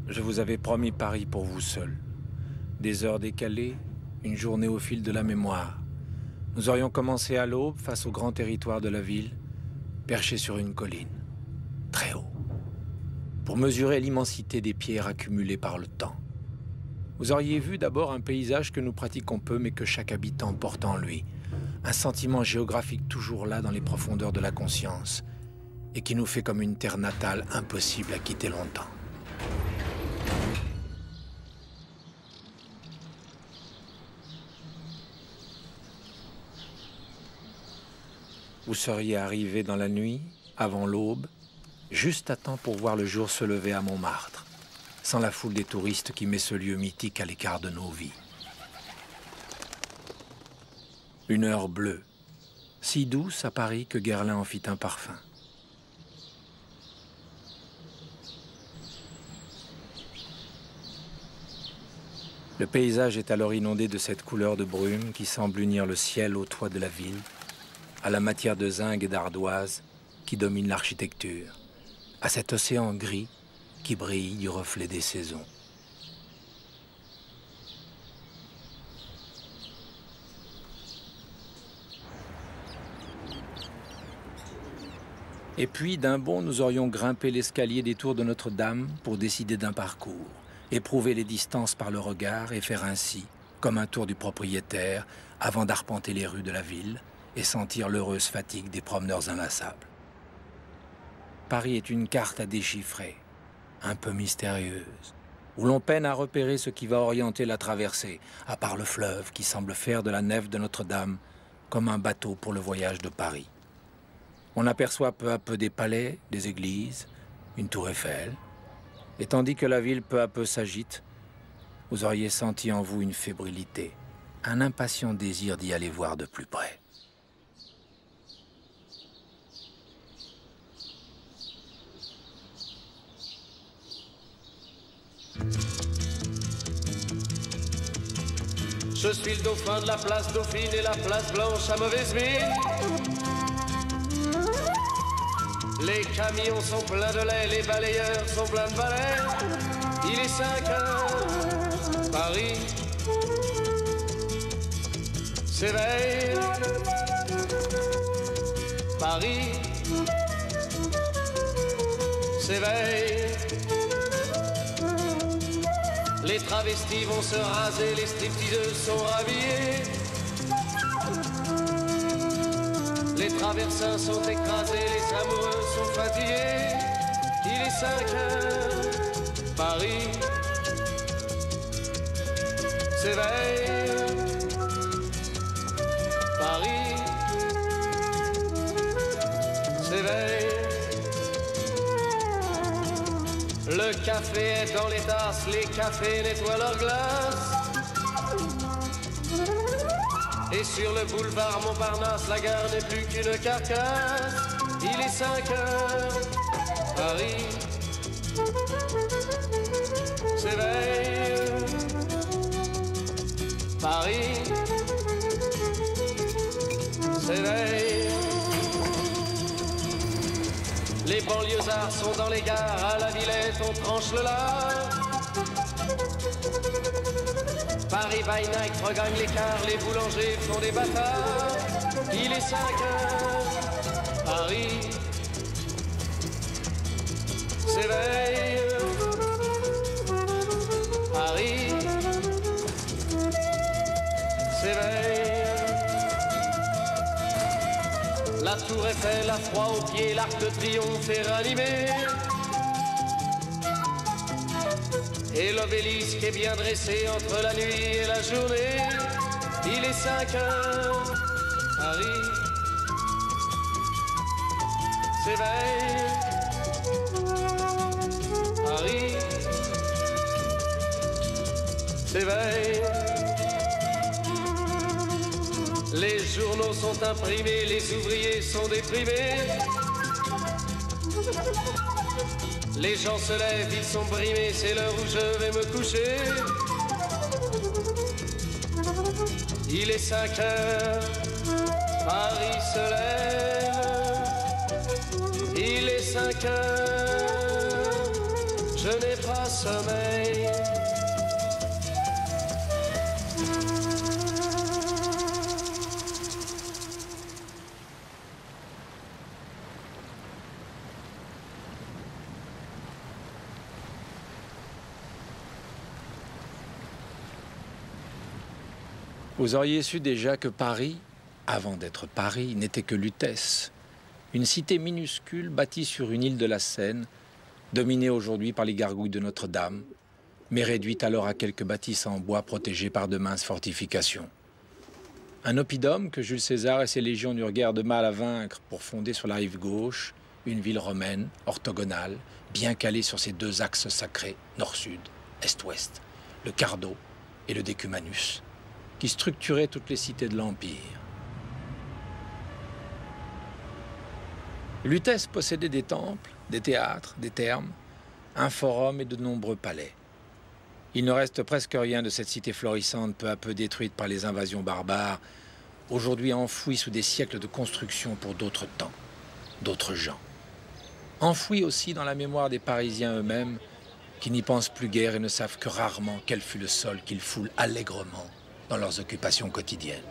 Je vous avais promis Paris pour vous seul. Des heures décalées, une journée au fil de la mémoire. Nous aurions commencé à l'aube face au grand territoire de la ville, perché sur une colline, très haut, pour mesurer l'immensité des pierres accumulées par le temps. Vous auriez vu d'abord un paysage que nous pratiquons peu mais que chaque habitant porte en lui, un sentiment géographique toujours là dans les profondeurs de la conscience et qui nous fait comme une terre natale impossible à quitter longtemps. Vous seriez arrivé dans la nuit, avant l'aube, juste à temps pour voir le jour se lever à Montmartre, sans la foule des touristes qui met ce lieu mythique à l'écart de nos vies. Une heure bleue, si douce à Paris que Guerlain en fit un parfum. Le paysage est alors inondé de cette couleur de brume qui semble unir le ciel au toit de la ville, à la matière de zinc et d'ardoise qui domine l'architecture, à cet océan gris qui brille du reflet des saisons. Et puis, d'un bond, nous aurions grimpé l'escalier des tours de Notre-Dame pour décider d'un parcours, éprouver les distances par le regard et faire ainsi, comme un tour du propriétaire, avant d'arpenter les rues de la ville, et sentir l'heureuse fatigue des promeneurs inlassables. Paris est une carte à déchiffrer, un peu mystérieuse, où l'on peine à repérer ce qui va orienter la traversée, à part le fleuve qui semble faire de la nef de Notre-Dame comme un bateau pour le voyage de Paris. On aperçoit peu à peu des palais, des églises, une tour Eiffel, et tandis que la ville peu à peu s'agite, vous auriez senti en vous une fébrilité, un impatient désir d'y aller voir de plus près. Je suis le dauphin de la place Dauphine et la place Blanche à mauvaise mine. Les camions sont pleins de lait, les balayeurs sont pleins de balais. Il est 5 heures, Paris s'éveille. Paris s'éveille. Les travestis vont se raser, les stripteaseuses sont rhabillées. Les traversins sont écrasés, les amoureux sont fatigués. Il est 5 heures, Paris s'éveille. Paris s'éveille. Le café est dans les tasses, les cafés nettoient leurs glaces. Et sur le boulevard Montparnasse, la gare n'est plus qu'une carcasse. Il est 5 heures, Paris s'éveille. Paris s'éveille. Les banlieusards sont dans les gares, à la Villette on tranche le lard. Paris by night regagne l'écart, les boulangers font des bâtards. Il est 5 heures, Paris s'éveille. Paris s'éveille. La tour Eiffel a froid aux pieds, l'arc de triomphe est ranimé. Et l'obélisque est bien dressé entre la nuit et la journée. Il est 5 heures, Paris s'éveille. Paris s'éveille. Les journaux sont imprimés, les ouvriers sont déprimés. Les gens se lèvent, ils sont brimés, c'est l'heure où je vais me coucher. Il est 5 heures, Paris se lève. Il est 5 heures, je n'ai pas sommeil. Vous auriez su déjà que Paris, avant d'être Paris, n'était que Lutèce, une cité minuscule bâtie sur une île de la Seine, dominée aujourd'hui par les gargouilles de Notre-Dame, mais réduite alors à quelques bâtisses en bois protégés par de minces fortifications. Un oppidum que Jules César et ses légions n'eurent guère de mal à vaincre pour fonder sur la rive gauche une ville romaine, orthogonale, bien calée sur ses deux axes sacrés, nord-sud, est-ouest, le Cardo et le Decumanus, qui structurait toutes les cités de l'Empire. Lutèce possédait des temples, des théâtres, des thermes, un forum et de nombreux palais. Il ne reste presque rien de cette cité florissante, peu à peu détruite par les invasions barbares, aujourd'hui enfouie sous des siècles de construction pour d'autres temps, d'autres gens. Enfouie aussi dans la mémoire des Parisiens eux-mêmes, qui n'y pensent plus guère et ne savent que rarement quel fut le sol qu'ils foulent allègrement dans leurs occupations quotidiennes.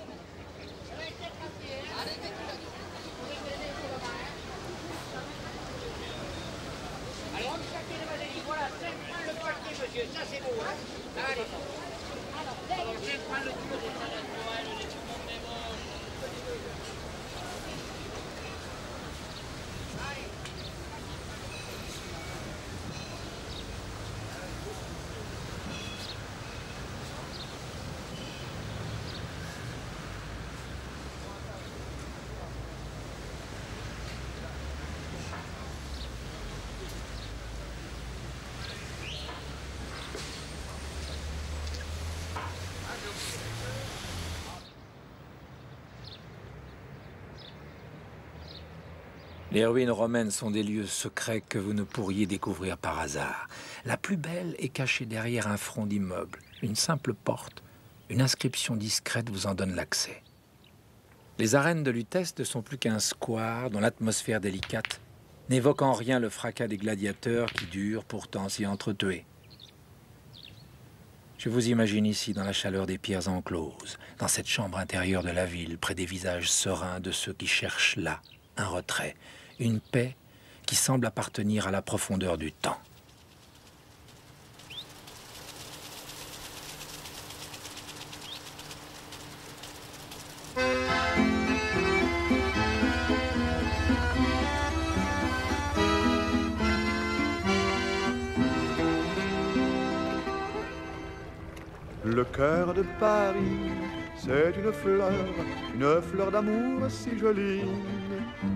Les ruines romaines sont des lieux secrets que vous ne pourriez découvrir par hasard. La plus belle est cachée derrière un front d'immeuble. Une simple porte, une inscription discrète vous en donne l'accès. Les arènes de Lutèce ne sont plus qu'un square dont l'atmosphère délicate n'évoque en rien le fracas des gladiateurs qui durent pourtant s'y entretuer. Je vous imagine ici dans la chaleur des pierres encloses, dans cette chambre intérieure de la ville, près des visages sereins de ceux qui cherchent là un retrait, une paix qui semble appartenir à la profondeur du temps. Le cœur de Paris, c'est une fleur d'amour si jolie,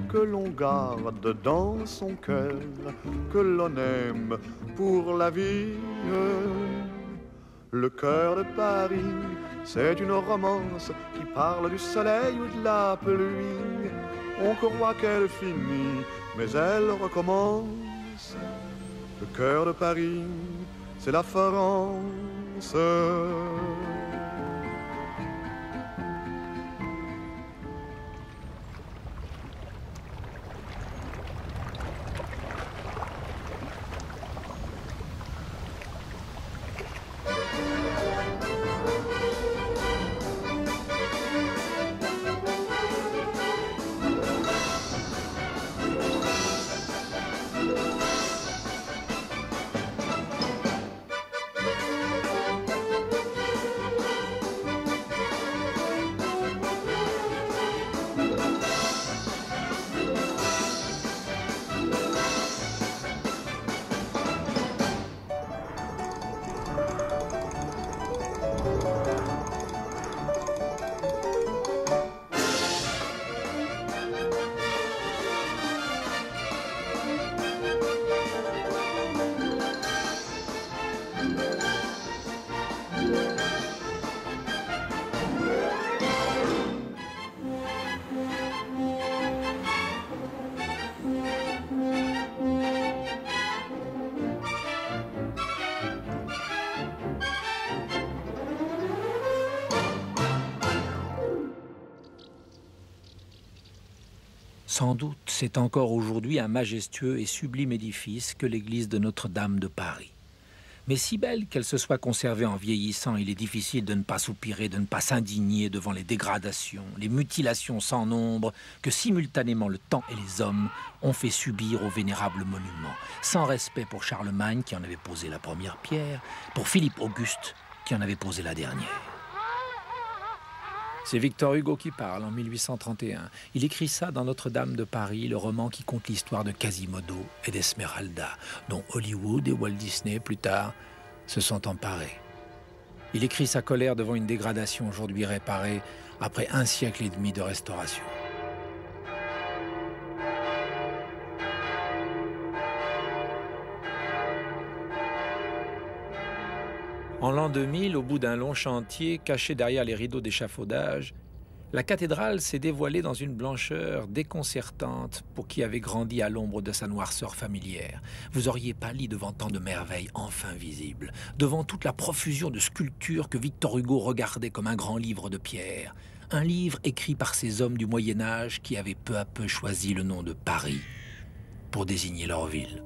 que l'on garde dans son cœur, que l'on aime pour la vie. Le cœur de Paris, c'est une romance qui parle du soleil ou de la pluie. On croit qu'elle finit, mais elle recommence. Le cœur de Paris, c'est la France. Sans doute, c'est encore aujourd'hui un majestueux et sublime édifice que l'église de Notre-Dame de Paris. Mais si belle qu'elle se soit conservée en vieillissant, il est difficile de ne pas soupirer, de ne pas s'indigner devant les dégradations, les mutilations sans nombre que simultanément le temps et les hommes ont fait subir au vénérable monument, sans respect pour Charlemagne qui en avait posé la première pierre, pour Philippe Auguste qui en avait posé la dernière. C'est Victor Hugo qui parle en 1831. Il écrit ça dans Notre-Dame de Paris, le roman qui conte l'histoire de Quasimodo et d'Esmeralda, dont Hollywood et Walt Disney, plus tard, se sont emparés. Il écrit sa colère devant une dégradation aujourd'hui réparée après 1 siècle et demi de restauration. En l'an 2000, au bout d'un long chantier, caché derrière les rideaux d'échafaudage, la cathédrale s'est dévoilée dans une blancheur déconcertante pour qui avait grandi à l'ombre de sa noirceur familière. Vous auriez pâli devant tant de merveilles enfin visibles, devant toute la profusion de sculptures que Victor Hugo regardait comme un grand livre de pierre. Un livre écrit par ces hommes du Moyen-Âge qui avaient peu à peu choisi le nom de Paris pour désigner leur ville.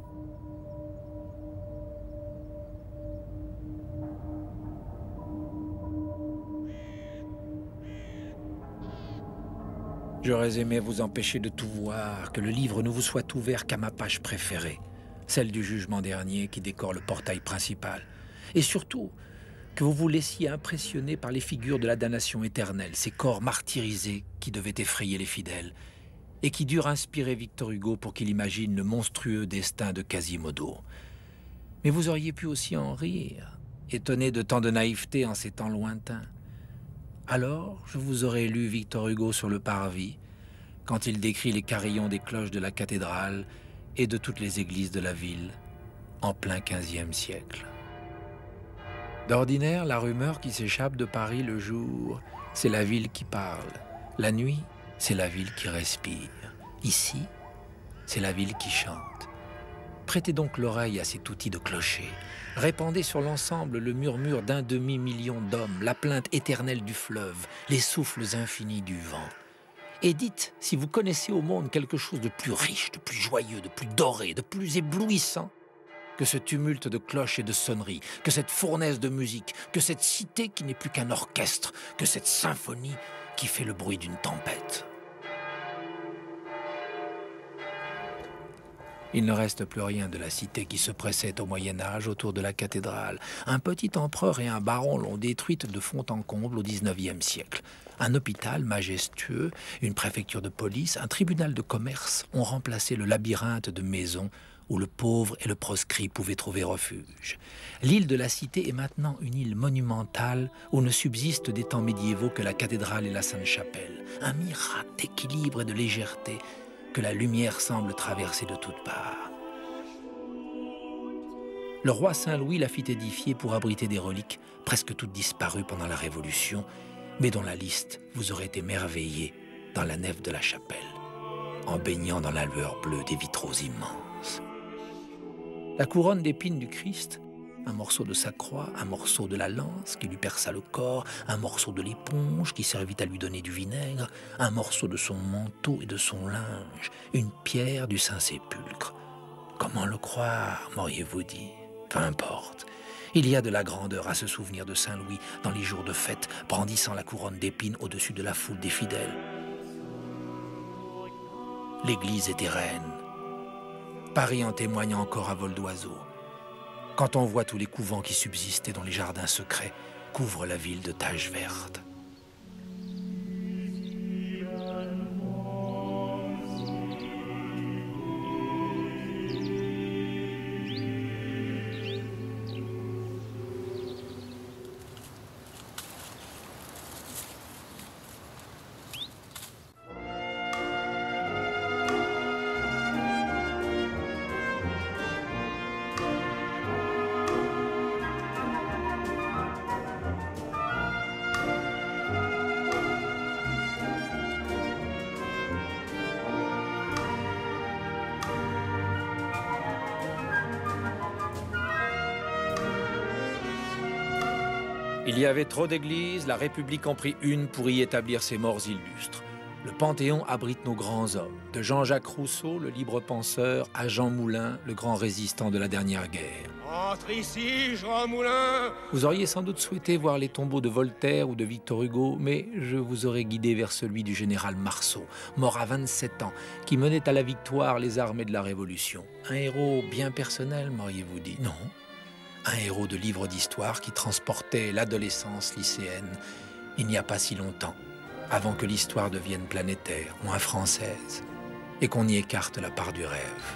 J'aurais aimé vous empêcher de tout voir, que le livre ne vous soit ouvert qu'à ma page préférée, celle du jugement dernier qui décore le portail principal. Et surtout, que vous vous laissiez impressionner par les figures de la damnation éternelle, ces corps martyrisés qui devaient effrayer les fidèles, et qui durent inspirer Victor Hugo pour qu'il imagine le monstrueux destin de Quasimodo. Mais vous auriez pu aussi en rire, étonné de tant de naïveté en ces temps lointains. Alors, je vous aurais lu Victor Hugo sur le parvis, quand il décrit les carillons des cloches de la cathédrale et de toutes les églises de la ville, en plein XVe siècle. D'ordinaire, la rumeur qui s'échappe de Paris le jour, c'est la ville qui parle. La nuit, c'est la ville qui respire. Ici, c'est la ville qui chante. Prêtez donc l'oreille à cet outil de clocher. Répandez sur l'ensemble le murmure d'1 demi-million d'hommes, la plainte éternelle du fleuve, les souffles infinis du vent. Et dites si vous connaissez au monde quelque chose de plus riche, de plus joyeux, de plus doré, de plus éblouissant que ce tumulte de cloches et de sonneries, que cette fournaise de musique, que cette cité qui n'est plus qu'un orchestre, que cette symphonie qui fait le bruit d'une tempête. Il ne reste plus rien de la cité qui se pressait au Moyen-Âge autour de la cathédrale. Un petit empereur et un baron l'ont détruite de fond en comble au XIXe siècle. Un hôpital majestueux, une préfecture de police, un tribunal de commerce ont remplacé le labyrinthe de maisons où le pauvre et le proscrit pouvaient trouver refuge. L'île de la Cité est maintenant une île monumentale où ne subsistent des temps médiévaux que la cathédrale et la Sainte-Chapelle. Un miracle d'équilibre et de légèreté que la lumière semble traverser de toutes parts. Le roi Saint-Louis la fit édifier pour abriter des reliques presque toutes disparues pendant la Révolution, mais dont la liste vous aurait émerveillé dans la nef de la chapelle, en baignant dans la lueur bleue des vitraux immenses. La couronne d'épines du Christ, un morceau de sa croix, un morceau de la lance qui lui perça le corps, un morceau de l'éponge qui servit à lui donner du vinaigre, un morceau de son manteau et de son linge, une pierre du Saint-Sépulcre. Comment le croire, m'auriez-vous dit? Peu importe. Il y a de la grandeur à se souvenir de Saint-Louis dans les jours de fête, brandissant la couronne d'épines au-dessus de la foule des fidèles. L'église était reine. Paris en témoigne encore à vol d'oiseau. Quand on voit tous les couvents qui subsistent et dont les jardins secrets couvrent la ville de taches vertes. Il y avait trop d'églises, la République en prit une pour y établir ses morts illustres. Le Panthéon abrite nos grands hommes, de Jean-Jacques Rousseau, le libre penseur, à Jean Moulin, le grand résistant de la dernière guerre. Entre ici, Jean Moulin. Vous auriez sans doute souhaité voir les tombeaux de Voltaire ou de Victor Hugo, mais je vous aurais guidé vers celui du général Marceau, mort à 27 ans, qui menait à la victoire les armées de la Révolution. Un héros bien personnel, m'auriez-vous dit? Non. Un héros de livre d'histoire qui transportait l'adolescence lycéenne il n'y a pas si longtemps, avant que l'histoire devienne planétaire, moins française, et qu'on y écarte la part du rêve.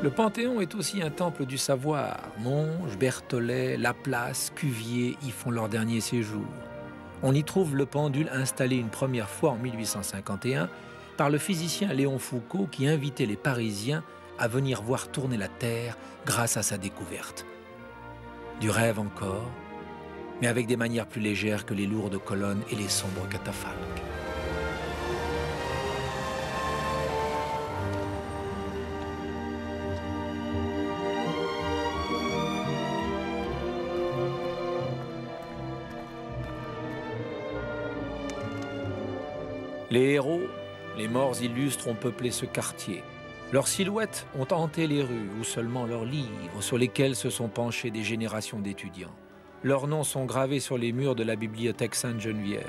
Le Panthéon est aussi un temple du savoir. Monge, Berthollet, Laplace, Cuvier y font leur dernier séjour. On y trouve le pendule installé une première fois en 1851 par le physicien Léon Foucault qui invitait les Parisiens à venir voir tourner la Terre grâce à sa découverte. Du rêve encore, mais avec des manières plus légères que les lourdes colonnes et les sombres catafalques. Les héros, les morts illustres ont peuplé ce quartier. Leurs silhouettes ont hanté les rues, ou seulement leurs livres, sur lesquels se sont penchées des générations d'étudiants. Leurs noms sont gravés sur les murs de la bibliothèque Sainte-Geneviève.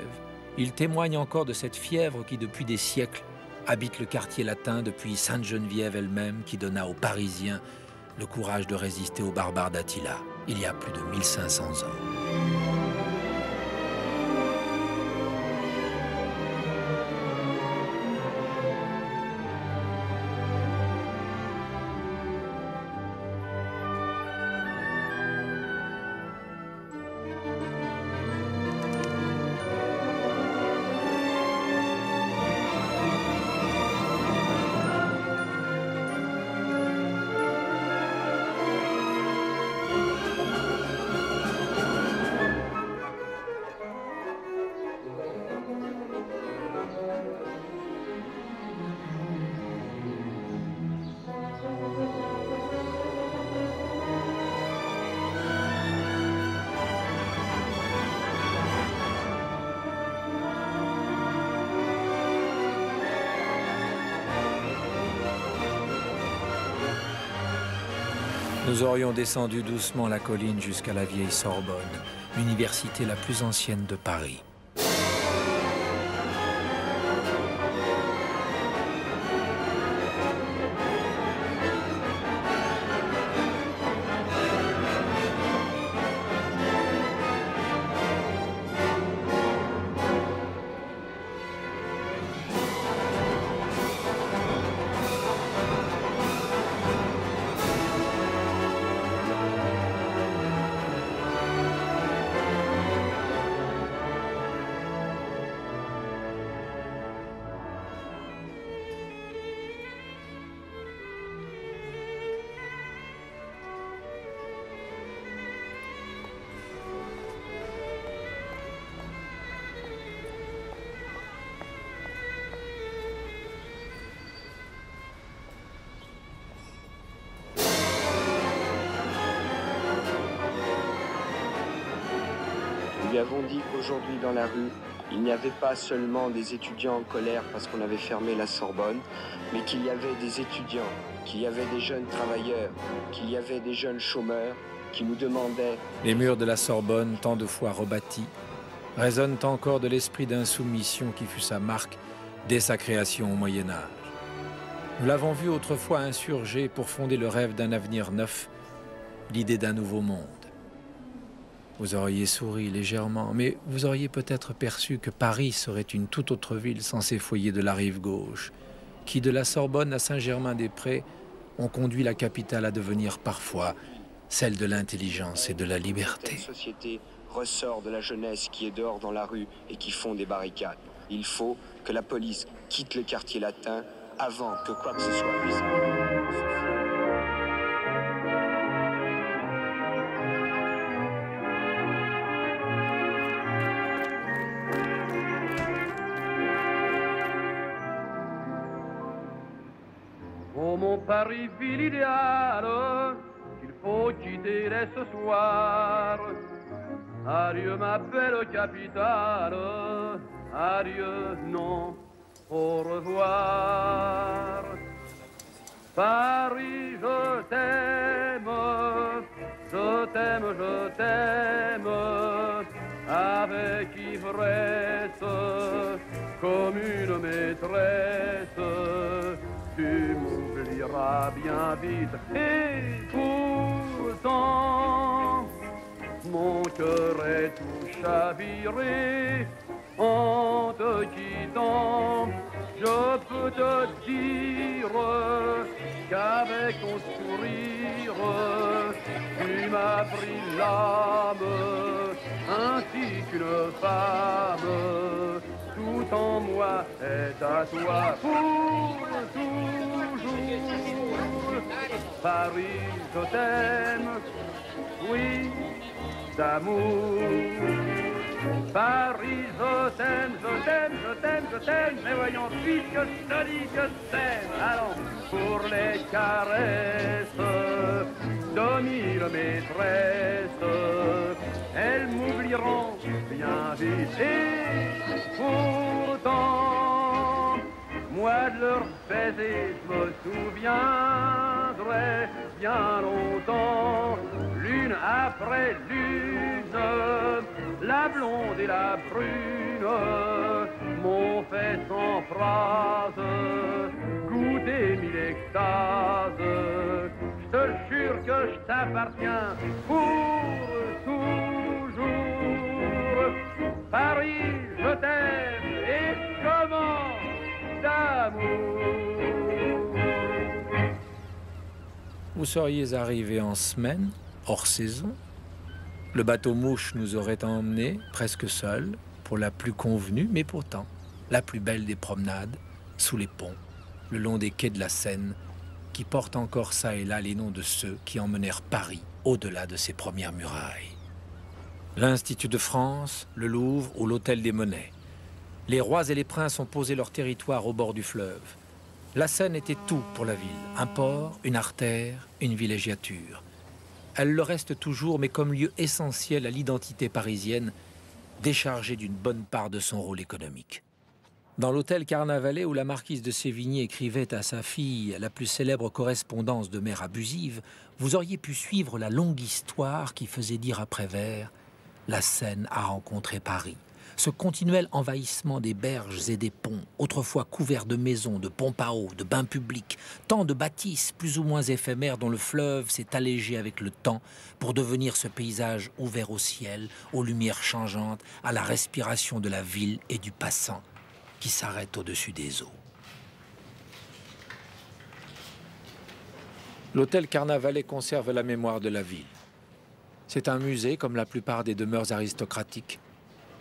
Ils témoignent encore de cette fièvre qui, depuis des siècles, habite le quartier latin depuis Sainte-Geneviève elle-même, qui donna aux Parisiens le courage de résister aux barbares d'Attila, il y a plus de 1500 ans. Nous aurions descendu doucement la colline jusqu'à la vieille Sorbonne, l'université la plus ancienne de Paris. Nous lui avons dit qu'aujourd'hui dans la rue, il n'y avait pas seulement des étudiants en colère parce qu'on avait fermé la Sorbonne, mais qu'il y avait des étudiants, qu'il y avait des jeunes travailleurs, qu'il y avait des jeunes chômeurs qui nous demandaient... Les murs de la Sorbonne, tant de fois rebâtis, résonnent encore de l'esprit d'insoumission qui fut sa marque dès sa création au Moyen-Âge. Nous l'avons vu autrefois insurgé pour fonder le rêve d'un avenir neuf, l'idée d'un nouveau monde. Vous auriez souri légèrement, mais vous auriez peut-être perçu que Paris serait une toute autre ville sans ses foyers de la rive gauche, qui, de la Sorbonne à Saint-Germain-des-Prés, ont conduit la capitale à devenir parfois celle de l'intelligence et de la liberté. Cette société ressort de la jeunesse qui est dehors dans la rue et qui font des barricades. Il faut que la police quitte le quartier latin avant que quoi que ce soit puisse arriver. Oh mon Paris, ville idéale, qu'il faut quitter dès ce soir. Adieu ma belle capitale, adieu, non, au revoir. Paris, je t'aime, je t'aime, je t'aime, avec ivresse, comme une maîtresse. Tu m'oublieras bien vite, et pourtant, mon cœur est tout chaviré en te quittant. Je peux te dire qu'avec ton sourire, tu m'as pris l'âme, ainsi qu'une femme. Tout en moi est à toi pour toujours. Paris, je t'aime, oui, d'amour. Paris, je t'aime, je t'aime, je t'aime, je t'aime. Mais voyons, puisque je te dis que je t'aime, allons pour les caresses de mille maîtresses. Elles m'oublieront bien vite et pourtant, moi de leur baiser, je me souviendrai bien longtemps. L'une après l'une, la blonde et la brune m'ont fait sans phrase goûter mille extases. Je te jure que je t'appartiens pour toujours. Paris, je t'aime et comment d'amour. Vous seriez arrivé en semaine, hors saison. Le bateau mouche nous aurait emmenés, presque seuls, pour la plus convenue, mais pourtant la plus belle des promenades, sous les ponts, le long des quais de la Seine, qui portent encore çà et là les noms de ceux qui emmenèrent Paris au-delà de ses premières murailles. L'Institut de France, le Louvre ou l'Hôtel des Monnaies. Les rois et les princes ont posé leur territoire au bord du fleuve. La Seine était tout pour la ville, un port, une artère, une villégiature. Elle le reste toujours, mais comme lieu essentiel à l'identité parisienne, déchargée d'une bonne part de son rôle économique. Dans l'hôtel Carnavalet, où la marquise de Sévigné écrivait à sa fille la plus célèbre correspondance de mère abusive, vous auriez pu suivre la longue histoire qui faisait dire à Prévert « La Seine a rencontré Paris ». Ce continuel envahissement des berges et des ponts, autrefois couverts de maisons, de pompes à eau, de bains publics, tant de bâtisses plus ou moins éphémères dont le fleuve s'est allégé avec le temps pour devenir ce paysage ouvert au ciel, aux lumières changeantes, à la respiration de la ville et du passant qui s'arrête au-dessus des eaux. L'hôtel Carnavalet conserve la mémoire de la ville. C'est un musée comme la plupart des demeures aristocratiques,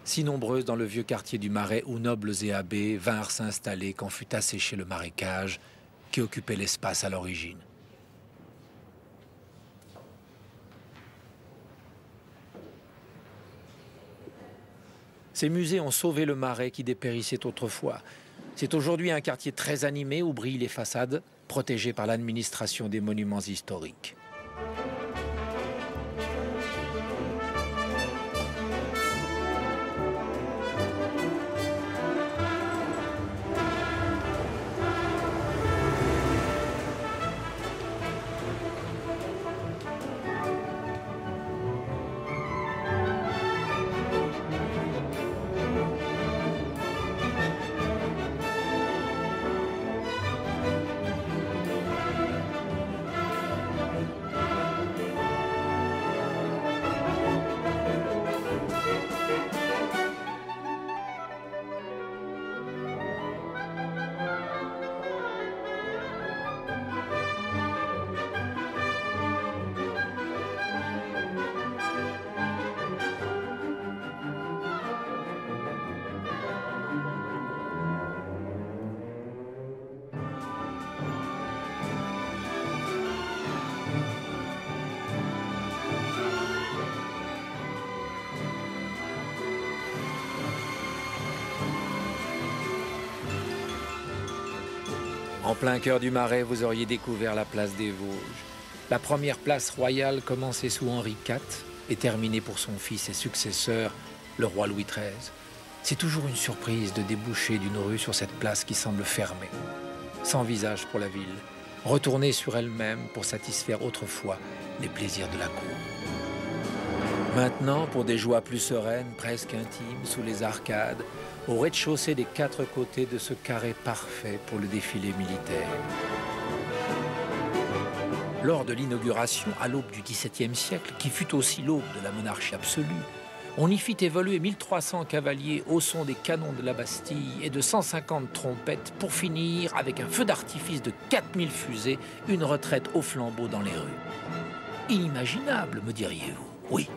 si nombreuses dans le vieux quartier du Marais où nobles et abbés vinrent s'installer quand fut asséché le marécage qui occupait l'espace à l'origine. Ces musées ont sauvé le Marais qui dépérissait autrefois. C'est aujourd'hui un quartier très animé où brillent les façades, protégées par l'administration des monuments historiques. En plein cœur du Marais, vous auriez découvert la place des Vosges. La première place royale commençait sous Henri IV et terminée pour son fils et successeur, le roi Louis XIII. C'est toujours une surprise de déboucher d'une rue sur cette place qui semble fermée, sans visage pour la ville, retourner sur elle-même pour satisfaire autrefois les plaisirs de la cour. Maintenant, pour des joies plus sereines, presque intimes, sous les arcades, au rez-de-chaussée des 4 côtés de ce carré parfait pour le défilé militaire. Lors de l'inauguration à l'aube du XVIIe siècle, qui fut aussi l'aube de la monarchie absolue, on y fit évoluer 1300 cavaliers au son des canons de la Bastille et de 150 trompettes pour finir, avec un feu d'artifice de 4000 fusées, une retraite au flambeau dans les rues. Inimaginable, me diriez-vous? Oui,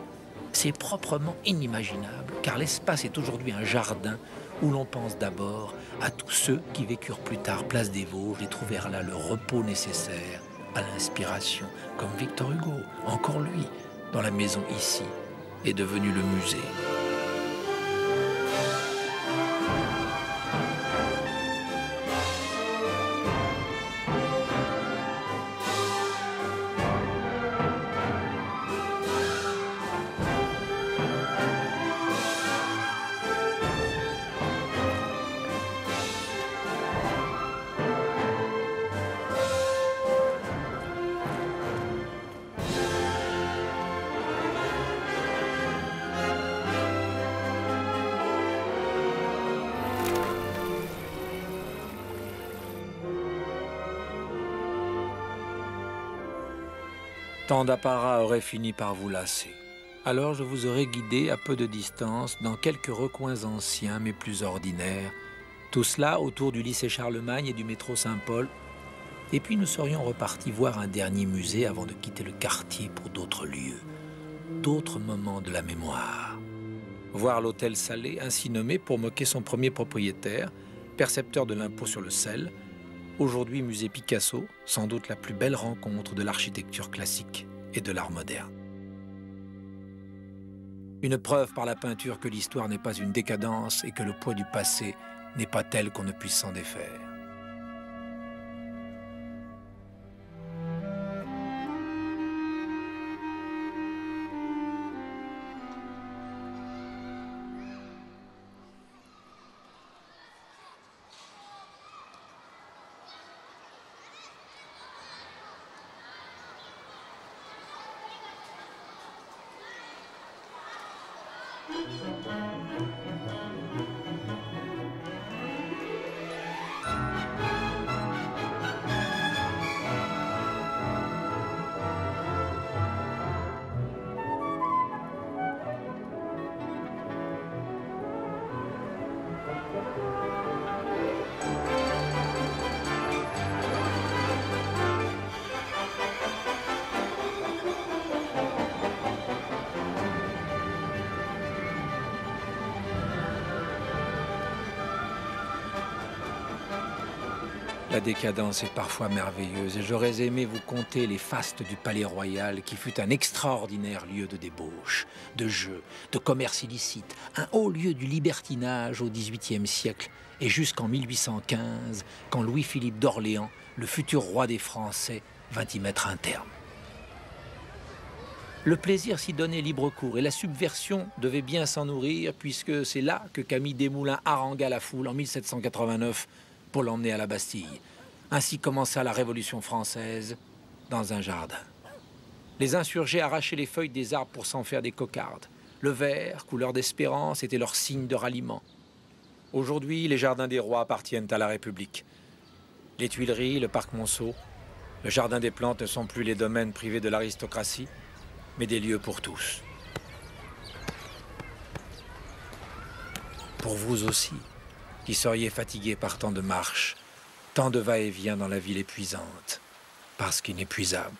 c'est proprement inimaginable, car l'espace est aujourd'hui un jardin où l'on pense d'abord à tous ceux qui vécurent plus tard place des Vosges et trouvèrent là le repos nécessaire à l'inspiration, comme Victor Hugo, encore lui, dans la maison ici, est devenu le musée. Tant d'apparat aurait fini par vous lasser. Alors je vous aurais guidé à peu de distance dans quelques recoins anciens mais plus ordinaires. Tout cela autour du lycée Charlemagne et du métro Saint-Paul. Et puis nous serions repartis voir un dernier musée avant de quitter le quartier pour d'autres lieux, d'autres moments de la mémoire. Voir l'hôtel Salé, ainsi nommé pour moquer son premier propriétaire, percepteur de l'impôt sur le sel, aujourd'hui musée Picasso, sans doute la plus belle rencontre de l'architecture classique et de l'art moderne. Une preuve par la peinture que l'histoire n'est pas une décadence et que le poids du passé n'est pas tel qu'on ne puisse s'en défaire. La décadence est parfois merveilleuse et j'aurais aimé vous conter les fastes du Palais Royal qui fut un extraordinaire lieu de débauche, de jeu, de commerce illicite, un haut lieu du libertinage au XVIIIe siècle et jusqu'en 1815 quand Louis-Philippe d'Orléans, le futur roi des Français, vint y mettre un terme. Le plaisir s'y donnait libre cours et la subversion devait bien s'en nourrir puisque c'est là que Camille Desmoulins harangua la foule en 1789 pour l'emmener à la Bastille. Ainsi commença la Révolution française dans un jardin. Les insurgés arrachaient les feuilles des arbres pour s'en faire des cocardes. Le vert, couleur d'espérance, était leur signe de ralliement. Aujourd'hui, les jardins des rois appartiennent à la République. Les Tuileries, le parc Monceau, le jardin des plantes ne sont plus les domaines privés de l'aristocratie, mais des lieux pour tous. Pour vous aussi, qui seriez fatigués par tant de marches, tant de va-et-vient dans la ville épuisante, parce qu'inépuisable.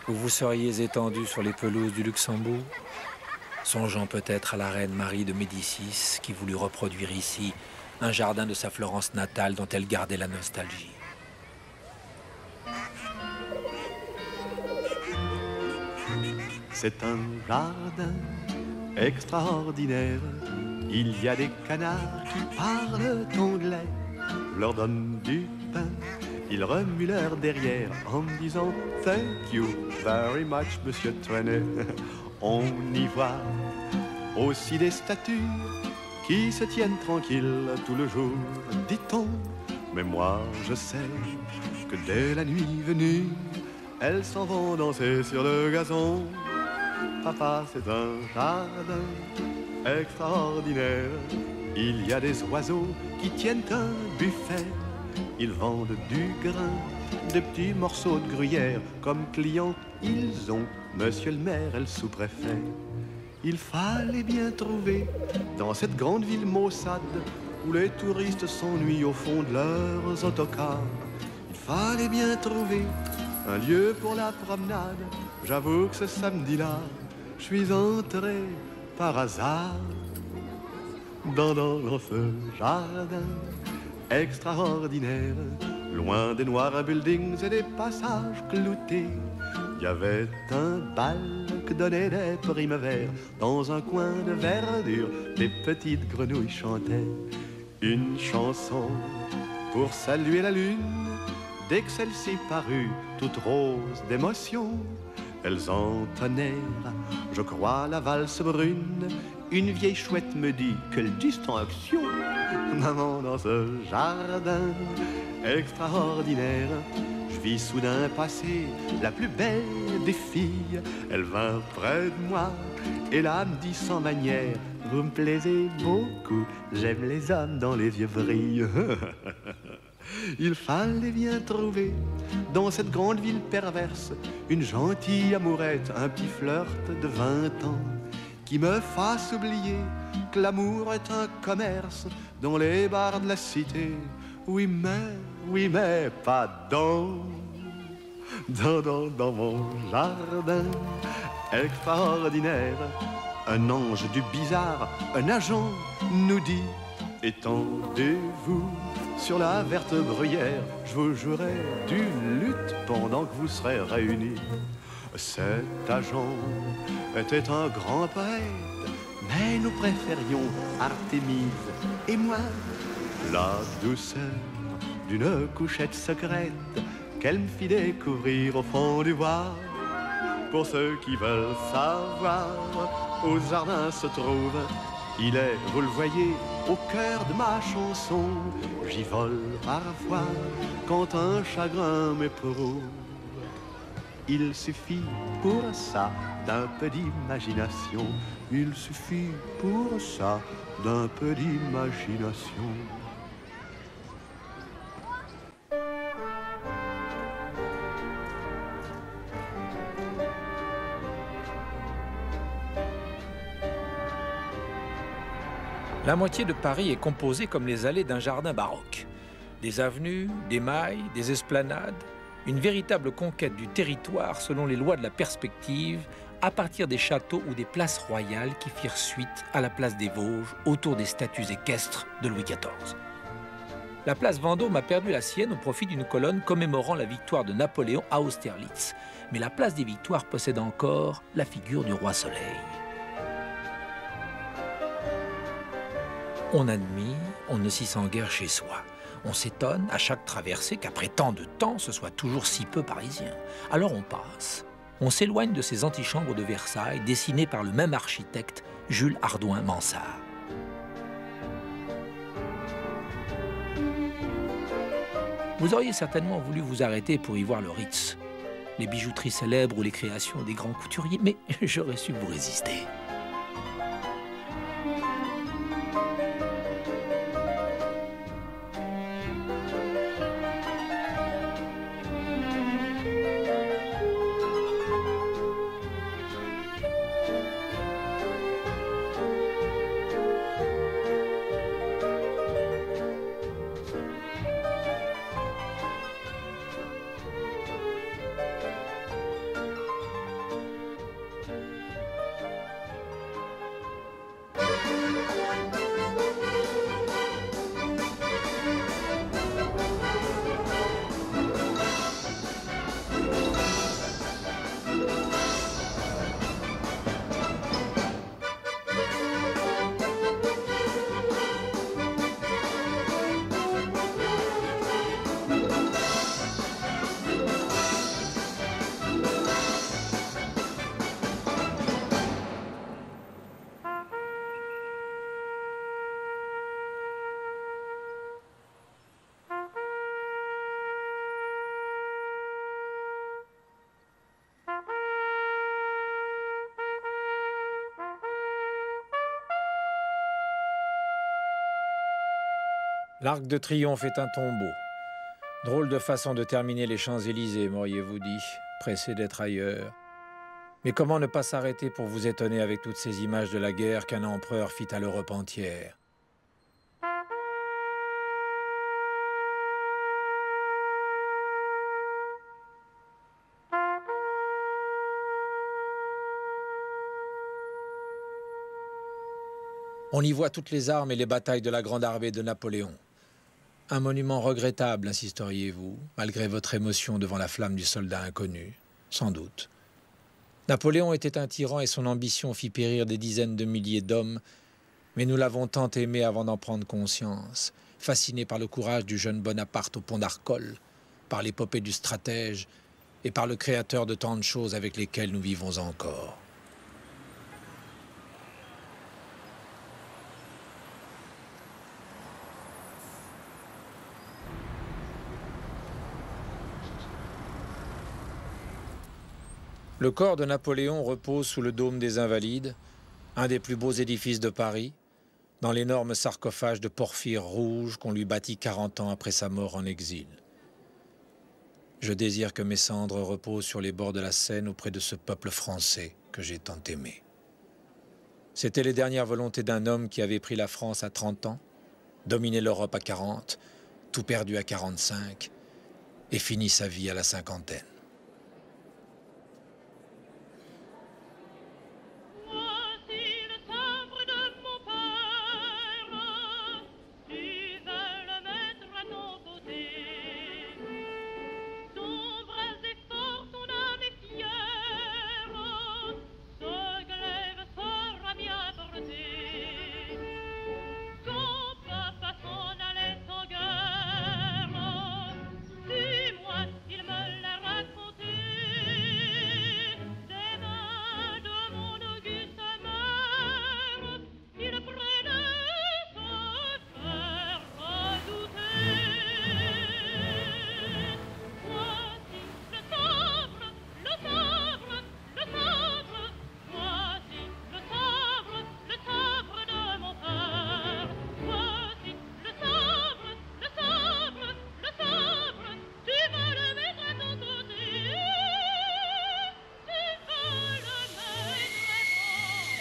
Vous vous seriez étendu sur les pelouses du Luxembourg, songeant peut-être à la reine Marie de Médicis qui voulut reproduire ici un jardin de sa Florence natale dont elle gardait la nostalgie. C'est un jardin extraordinaire. Il y a des canards qui parlent anglais. Je leur donne du pain Ils remuent leur derrière en me disant « Thank you very much, Monsieur Trenet ». On y voit aussi des statues qui se tiennent tranquilles tout le jour, dit-on. Mais moi, je sais que dès la nuit venue, elles s'en vont danser sur le gazon. Papa, c'est un jardin extraordinaire. Il y a des oiseaux qui tiennent un buffet. Ils vendent du grain, des petits morceaux de gruyère. Comme clients, ils ont Monsieur le maire et le sous-préfet. Il fallait bien trouver dans cette grande ville maussade où les touristes s'ennuient au fond de leurs autocars. Il fallait bien trouver un lieu pour la promenade. J'avoue que ce samedi-là, je suis entré par hasard dans ce jardin extraordinaire. Loin des noirs buildings et des passages cloutés, il y avait un bal que donnaient des primevères. Dans un coin de verdure, des petites grenouilles chantaient une chanson pour saluer la lune. Dès que celle-ci parut, toute rose d'émotion, elles entonnèrent, je crois, la valse brune. Une vieille chouette me dit, quelle distinction! Maman, dans ce jardin extraordinaire, je vis soudain passer la plus belle des filles. Elle vint près de moi et là me dit sans manière, vous me plaisez beaucoup, j'aime les hommes dont les yeux brillent. Il fallait bien trouver dans cette grande ville perverse une gentille amourette, un petit flirt de 20 ans qui me fasse oublier que l'amour est un commerce dans les bars de la cité. Oui mais pas dans mon jardin extraordinaire. Un ange du bizarre, un agent nous dit, étendez-vous sur la verte bruyère, je vous jouerai d'une lutte pendant que vous serez réunis. Cet agent était un grand poète, mais nous préférions Artémise et moi. La douceur d'une couchette secrète qu'elle me fit découvrir au fond du bois. Pour ceux qui veulent savoir où ce jardin se trouve, il est, vous le voyez, au cœur de ma chanson. J'y vole parfois quand un chagrin m'éprouve. Il suffit pour ça d'un peu d'imagination. Il suffit pour ça d'un peu d'imagination. La moitié de Paris est composée comme les allées d'un jardin baroque. Des avenues, des mailles, des esplanades, une véritable conquête du territoire selon les lois de la perspective, à partir des châteaux ou des places royales qui firent suite à la place des Vosges autour des statues équestres de Louis XIV. La place Vendôme a perdu la sienne au profit d'une colonne commémorant la victoire de Napoléon à Austerlitz. Mais la place des Victoires possède encore la figure du roi Soleil. On admire, on ne s'y sent guère chez soi. On s'étonne à chaque traversée qu'après tant de temps, ce soit toujours si peu parisien. Alors on passe. On s'éloigne de ces antichambres de Versailles dessinées par le même architecte, Jules Hardouin-Mansart. Vous auriez certainement voulu vous arrêter pour y voir le Ritz, les bijouteries célèbres ou les créations des grands couturiers, mais j'aurais su vous résister. L'Arc de Triomphe est un tombeau. Drôle de façon de terminer les Champs-Élysées, m'auriez-vous dit, pressé d'être ailleurs. Mais comment ne pas s'arrêter pour vous étonner avec toutes ces images de la guerre qu'un empereur fit à l'Europe entière? On y voit toutes les armes et les batailles de la grande armée de Napoléon. Un monument regrettable, insisteriez-vous, malgré votre émotion devant la flamme du soldat inconnu? Sans doute. Napoléon était un tyran et son ambition fit périr des dizaines de milliers d'hommes, mais nous l'avons tant aimé avant d'en prendre conscience, fasciné par le courage du jeune Bonaparte au pont d'Arcole, par l'épopée du stratège et par le créateur de tant de choses avec lesquelles nous vivons encore. Le corps de Napoléon repose sous le dôme des Invalides, un des plus beaux édifices de Paris, dans l'énorme sarcophage de porphyre rouge qu'on lui bâtit 40 ans après sa mort en exil. Je désire que mes cendres reposent sur les bords de la Seine auprès de ce peuple français que j'ai tant aimé. C'étaient les dernières volontés d'un homme qui avait pris la France à 30 ans, dominé l'Europe à 40, tout perdu à 45, et fini sa vie à la cinquantaine.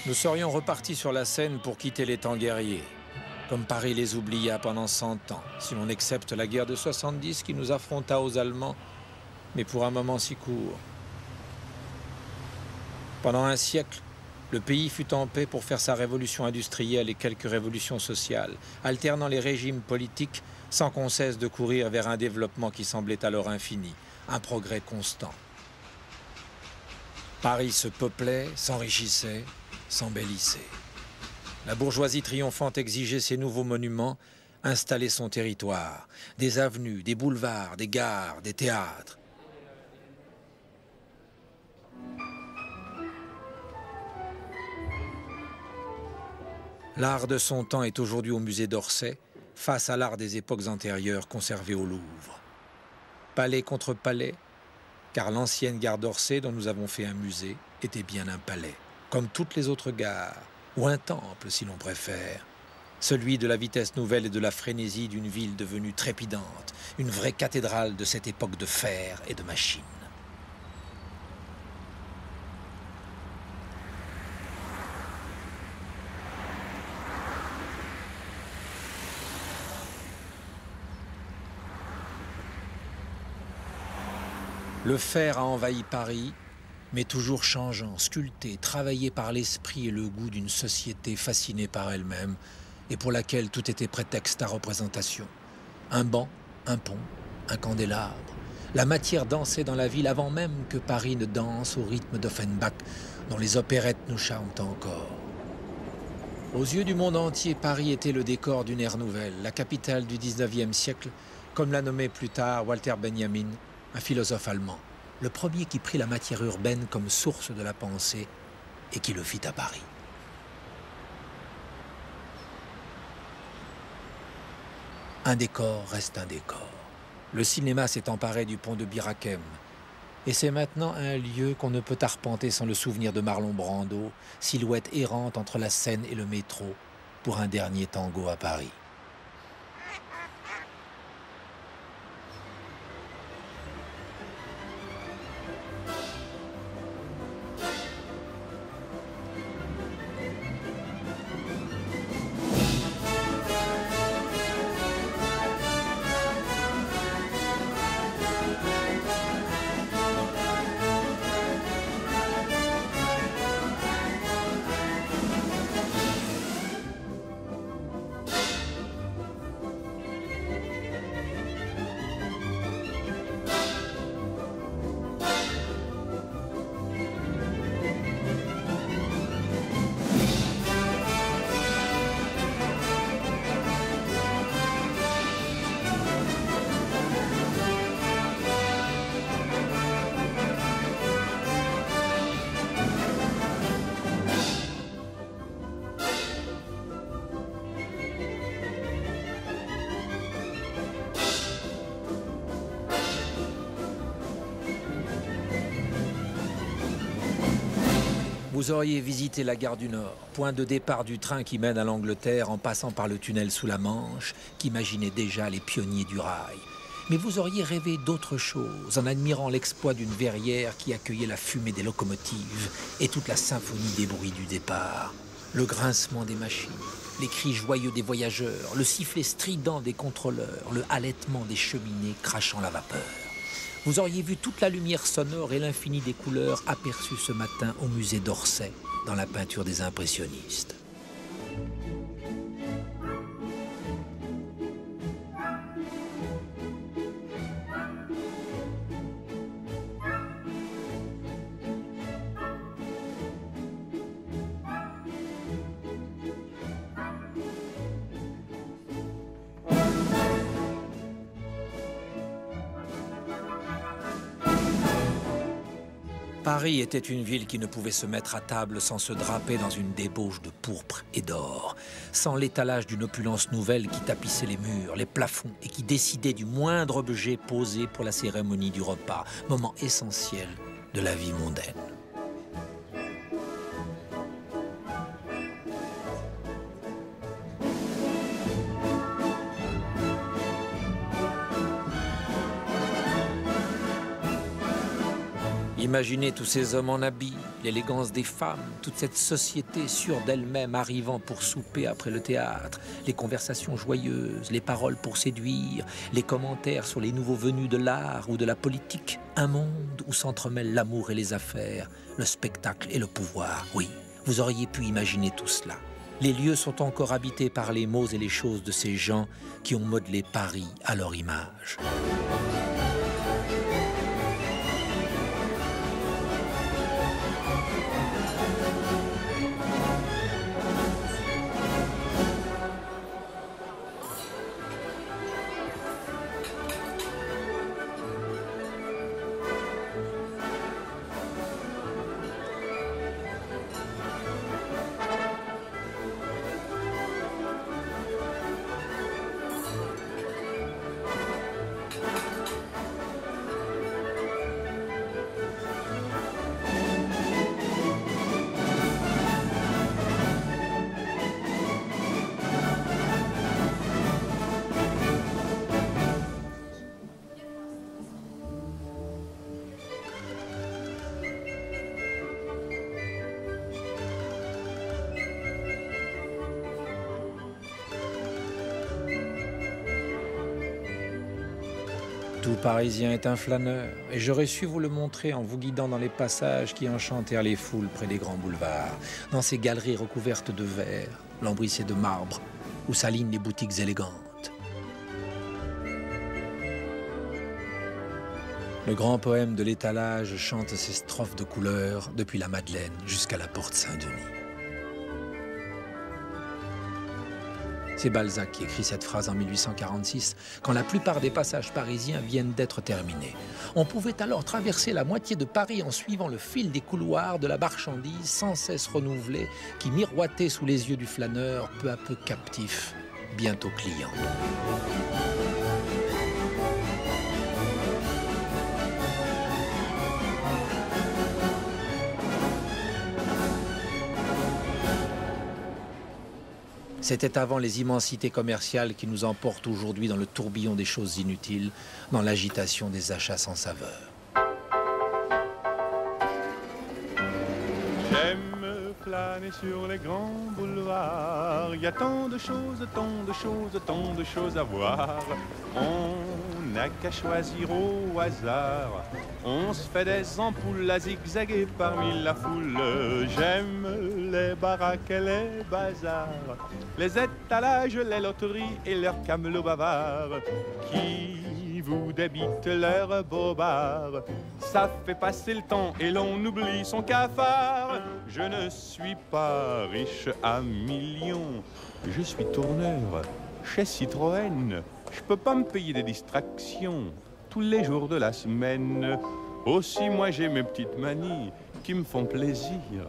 Nous serions repartis sur la Seine pour quitter les temps guerriers, comme Paris les oublia pendant 100 ans, si l'on accepte la guerre de 70 qui nous affronta aux Allemands, mais pour un moment si court. Pendant un siècle, le pays fut en paix pour faire sa révolution industrielle et quelques révolutions sociales, alternant les régimes politiques sans qu'on cesse de courir vers un développement qui semblait alors infini, un progrès constant. Paris se peuplait, s'enrichissait, s'embellissait. La bourgeoisie triomphante exigeait ses nouveaux monuments, installer son territoire, des avenues, des boulevards, des gares, des théâtres. L'art de son temps est aujourd'hui au musée d'Orsay, face à l'art des époques antérieures conservé au Louvre. Palais contre palais, car l'ancienne gare d'Orsay, dont nous avons fait un musée, était bien un palais, comme toutes les autres gares, ou un temple si l'on préfère, celui de la vitesse nouvelle et de la frénésie d'une ville devenue trépidante, une vraie cathédrale de cette époque de fer et de machines. Le fer a envahi Paris, mais toujours changeant, sculpté, travaillé par l'esprit et le goût d'une société fascinée par elle-même et pour laquelle tout était prétexte à représentation. Un banc, un pont, un candélabre. La matière dansait dans la ville avant même que Paris ne danse au rythme d'Offenbach, dont les opérettes nous charment encore. Aux yeux du monde entier, Paris était le décor d'une ère nouvelle, la capitale du 19e siècle, comme l'a nommé plus tard Walter Benjamin, un philosophe allemand, le premier qui prit la matière urbaine comme source de la pensée et qui le fit à Paris. Un décor reste un décor. Le cinéma s'est emparé du pont de Bir Hakeim, et c'est maintenant un lieu qu'on ne peut arpenter sans le souvenir de Marlon Brando, silhouette errante entre la Seine et le métro, pour un dernier tango à Paris. Vous auriez visité la gare du Nord, point de départ du train qui mène à l'Angleterre en passant par le tunnel sous la Manche, qu'imaginait déjà les pionniers du rail. Mais vous auriez rêvé d'autre chose en admirant l'exploit d'une verrière qui accueillait la fumée des locomotives et toute la symphonie des bruits du départ. Le grincement des machines, les cris joyeux des voyageurs, le sifflet strident des contrôleurs, le halètement des cheminées crachant la vapeur. Vous auriez vu toute la lumière sonore et l'infini des couleurs aperçues ce matin au musée d'Orsay, dans la peinture des impressionnistes. Paris était une ville qui ne pouvait se mettre à table sans se draper dans une débauche de pourpre et d'or, sans l'étalage d'une opulence nouvelle qui tapissait les murs, les plafonds et qui décidait du moindre objet posé pour la cérémonie du repas, moment essentiel de la vie mondaine. Imaginez tous ces hommes en habit, l'élégance des femmes, toute cette société sûre d'elle-même arrivant pour souper après le théâtre, les conversations joyeuses, les paroles pour séduire, les commentaires sur les nouveaux venus de l'art ou de la politique, un monde où s'entremêlent l'amour et les affaires, le spectacle et le pouvoir. Oui, vous auriez pu imaginer tout cela. Les lieux sont encore habités par les mots et les choses de ces gens qui ont modelé Paris à leur image. Tout Parisien est un flâneur, et j'aurais su vous le montrer en vous guidant dans les passages qui enchantèrent les foules près des grands boulevards, dans ces galeries recouvertes de verre, lambrissées de marbre, où s'alignent les boutiques élégantes. Le grand poème de l'étalage chante ses strophes de couleurs depuis la Madeleine jusqu'à la porte Saint-Denis. C'est Balzac qui écrit cette phrase en 1846, quand la plupart des passages parisiens viennent d'être terminés. On pouvait alors traverser la moitié de Paris en suivant le fil des couloirs de la marchandise sans cesse renouvelée, qui miroitait sous les yeux du flâneur, peu à peu captif, bientôt client. C'était avant les immensités commerciales qui nous emportent aujourd'hui dans le tourbillon des choses inutiles, dans l'agitation des achats sans saveur. J'aime flâner sur les grands boulevards. Il y a tant de choses, tant de choses, tant de choses à voir. On n'a qu'à choisir au hasard. On se fait des ampoules à zigzaguer parmi la foule. J'aime les baraques et les bazars, les étalages, les loteries et leurs camelots bavards qui vous débitent leurs bobards. Ça fait passer le temps et l'on oublie son cafard. Je ne suis pas riche à millions, je suis tourneur chez Citroën. Je peux pas me payer des distractions tous les jours de la semaine. Aussi moi j'ai mes petites manies qui me font plaisir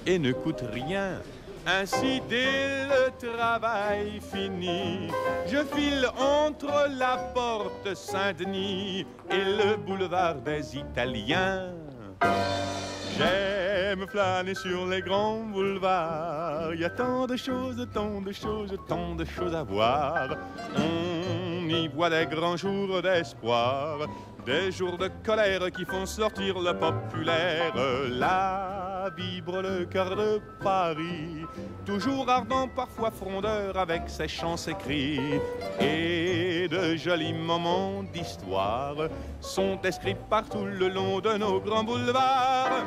et ne coûtent rien. Ainsi dès le travail fini, je file entre la porte Saint-Denis et le boulevard des Italiens. J'aime flâner sur les grands boulevards. Il y a tant de choses, tant de choses, tant de choses à voir. On y voit des grands jours d'espoir, des jours de colère qui font sortir le populaire. Là vibre le cœur de Paris, toujours ardent, parfois frondeur, avec ses chants, ses cris. Et de jolis moments d'histoire sont inscrits partout le long de nos grands boulevards.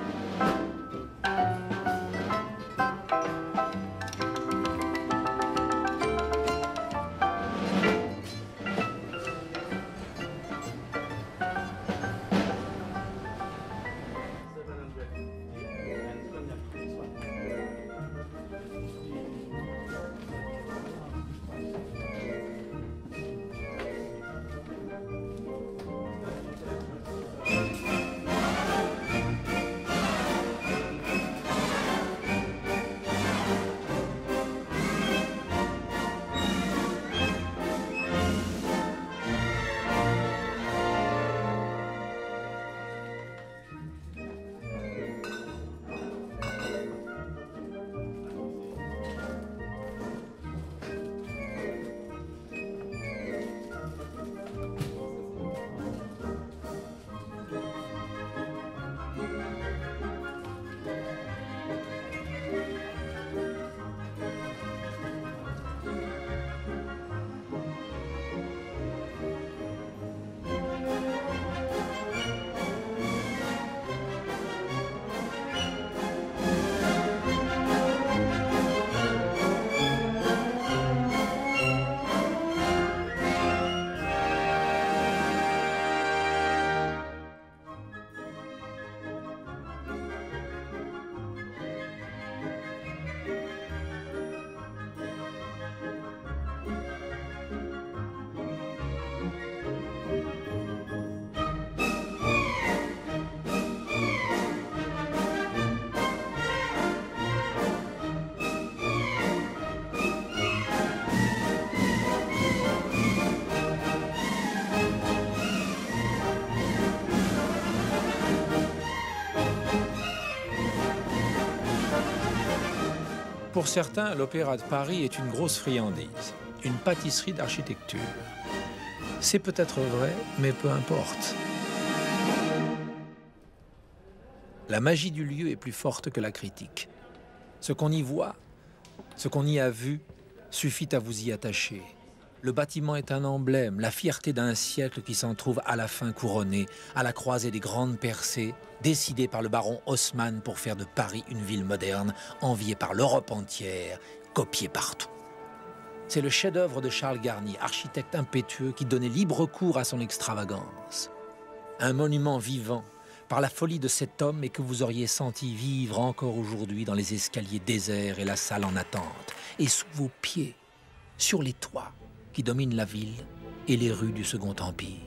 Pour certains, l'Opéra de Paris est une grosse friandise, une pâtisserie d'architecture. C'est peut-être vrai, mais peu importe. La magie du lieu est plus forte que la critique. Ce qu'on y voit, ce qu'on y a vu, suffit à vous y attacher. Le bâtiment est un emblème, la fierté d'un siècle qui s'en trouve à la fin couronné, à la croisée des grandes percées, décidées par le baron Haussmann pour faire de Paris une ville moderne, enviée par l'Europe entière, copiée partout. C'est le chef-d'œuvre de Charles Garnier, architecte impétueux qui donnait libre cours à son extravagance. Un monument vivant, par la folie de cet homme et que vous auriez senti vivre encore aujourd'hui dans les escaliers déserts et la salle en attente, et sous vos pieds, sur les toits qui dominent la ville et les rues du Second Empire.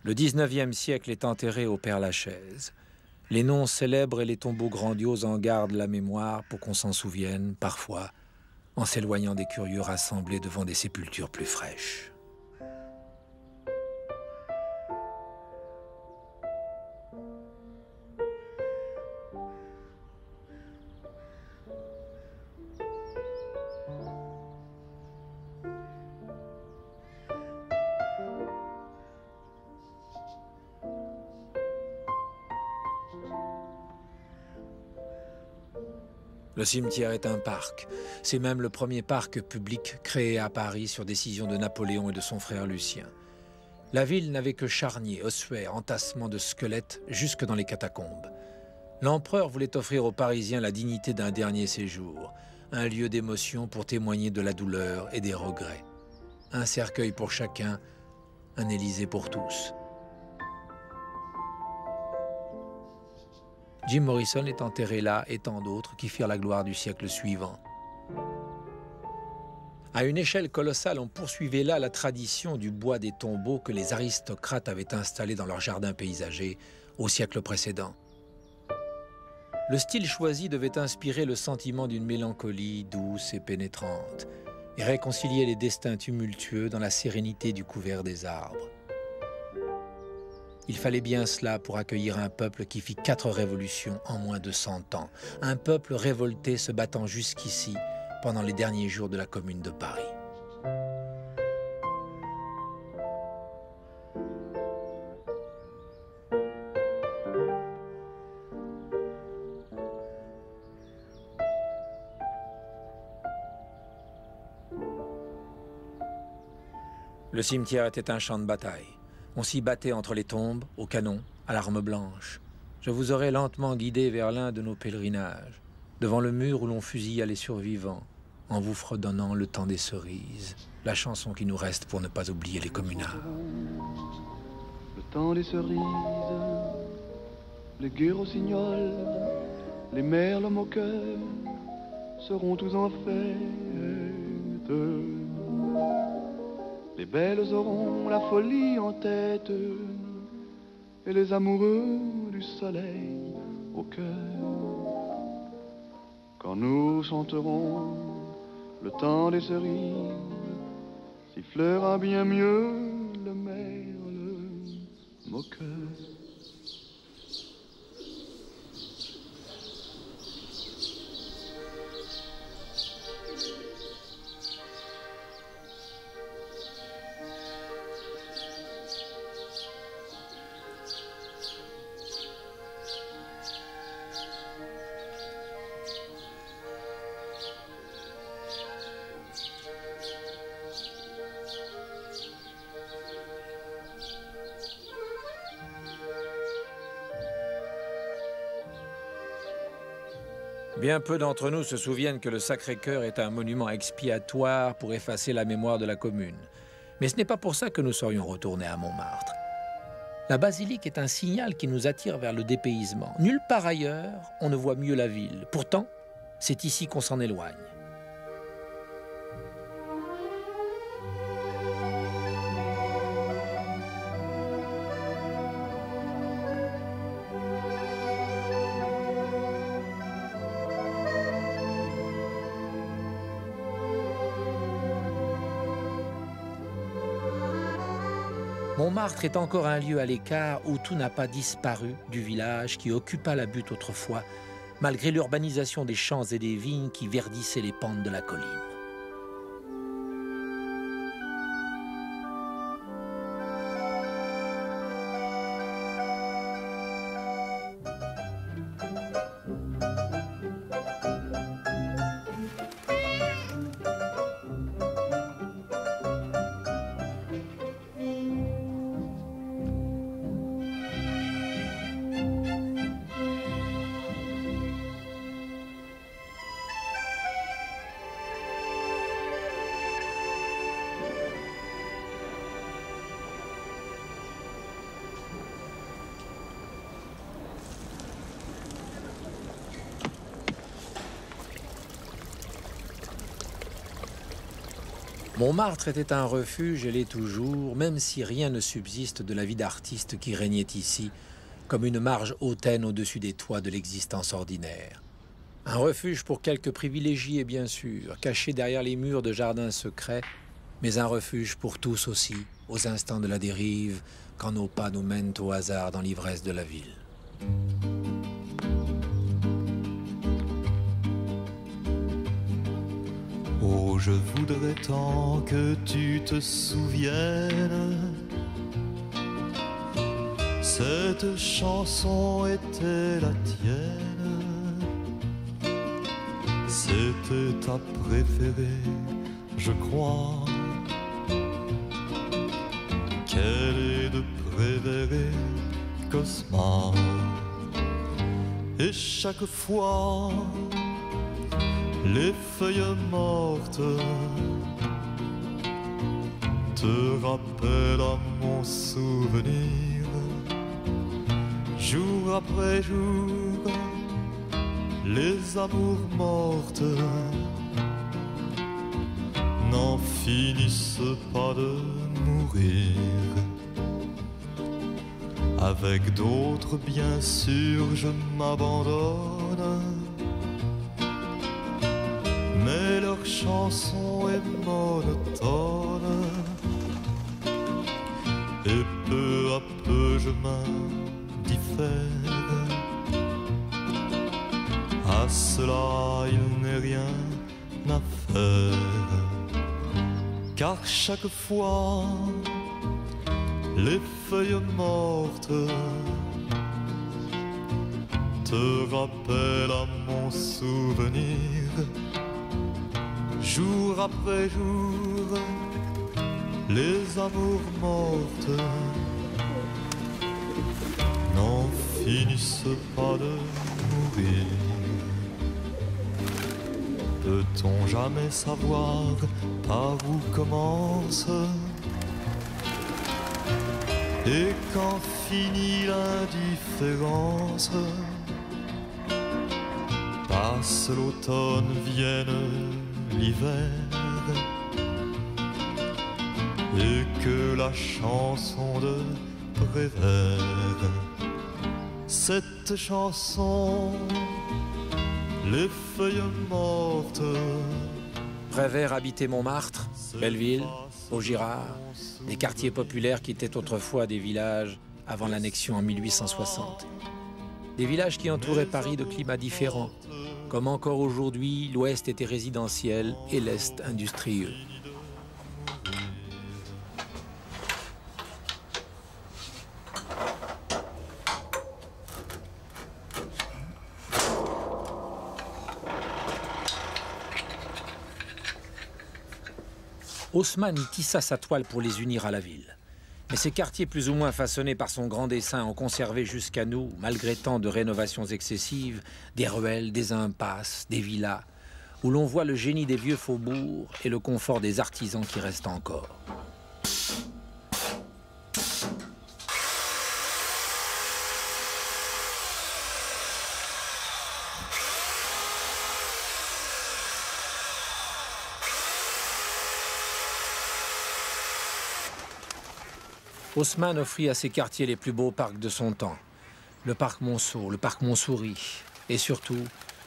Le 19e siècle est enterré au Père-Lachaise. Les noms célèbres et les tombeaux grandioses en gardent la mémoire pour qu'on s'en souvienne, parfois, en s'éloignant des curieux rassemblés devant des sépultures plus fraîches. Le cimetière est un parc. C'est même le premier parc public créé à Paris sur décision de Napoléon et de son frère Lucien. La ville n'avait que charniers, ossuaires, entassements de squelettes jusque dans les catacombes. L'empereur voulait offrir aux Parisiens la dignité d'un dernier séjour, un lieu d'émotion pour témoigner de la douleur et des regrets. Un cercueil pour chacun, un Élysée pour tous. Jim Morrison est enterré là et tant d'autres qui firent la gloire du siècle suivant. À une échelle colossale, on poursuivait là la tradition du bois des tombeaux que les aristocrates avaient installé dans leur jardin paysager au siècle précédent. Le style choisi devait inspirer le sentiment d'une mélancolie douce et pénétrante et réconcilier les destins tumultueux dans la sérénité du couvert des arbres. Il fallait bien cela pour accueillir un peuple qui fit 4 révolutions en moins de 100 ans. Un peuple révolté se battant jusqu'ici pendant les derniers jours de la Commune de Paris. Le cimetière était un champ de bataille. On s'y battait entre les tombes, au canon, à l'arme blanche. Je vous aurais lentement guidé vers l'un de nos pèlerinages, devant le mur où l'on fusilla les survivants, en vous fredonnant le temps des cerises, la chanson qui nous reste pour ne pas oublier les communards. Le temps des cerises, les gueux rossignols, les merles moqueurs seront tous en fête. Les belles auront la folie en tête et les amoureux du soleil au cœur. Quand nous chanterons le temps des cerises, sifflera bien mieux le merle moqueur. Bien peu d'entre nous se souviennent que le Sacré-Cœur est un monument expiatoire pour effacer la mémoire de la commune. Mais ce n'est pas pour ça que nous serions retournés à Montmartre. La basilique est un signal qui nous attire vers le dépaysement. Nulle part ailleurs, on ne voit mieux la ville. Pourtant, c'est ici qu'on s'en éloigne. Montmartre est encore un lieu à l'écart où tout n'a pas disparu du village qui occupa la butte autrefois, malgré l'urbanisation des champs et des vignes qui verdissaient les pentes de la colline. Montmartre était un refuge et l'est toujours, même si rien ne subsiste de la vie d'artiste qui régnait ici, comme une marge hautaine au-dessus des toits de l'existence ordinaire. Un refuge pour quelques privilégiés, bien sûr, caché derrière les murs de jardins secrets, mais un refuge pour tous aussi, aux instants de la dérive, quand nos pas nous mènent au hasard dans l'ivresse de la ville. Oh, je voudrais tant que tu te souviennes. Cette chanson était la tienne. C'était ta préférée, je crois. Quelle est de préférée, Cosma. Et chaque fois les feuilles mortes te rappellent à mon souvenir. Jour après jour, les amours mortes n'en finissent pas de mourir. Avec d'autres, bien sûr, je m'abandonne, mais leur chanson est monotone. Et peu à peu je m'indiffère. À cela il n'est rien à faire, car chaque fois les feuilles mortes te rappellent à mon souvenir. Jour après jour, les amours mortes n'en finissent pas de mourir. Peut-on jamais savoir par où commence et quand finit l'indifférence? Passe l'automne, vienne l'hiver, et que la chanson de Prévert, cette chanson, les feuilles mortes. Prévert habitait Montmartre, Belleville, Vaugirard, des quartiers populaires qui étaient autrefois des villages avant l'annexion en 1860. Des villages qui entouraient Paris de climats différents, comme encore aujourd'hui, l'Ouest était résidentiel et l'Est industrieux. Haussmann y tissa sa toile pour les unir à la ville. Mais ces quartiers plus ou moins façonnés par son grand dessin ont conservé jusqu'à nous, malgré tant de rénovations excessives, des ruelles, des impasses, des villas, où l'on voit le génie des vieux faubourgs et le confort des artisans qui restent encore. Haussmann offrit à ses quartiers les plus beaux parcs de son temps. Le parc Monceau, le parc Montsouris et surtout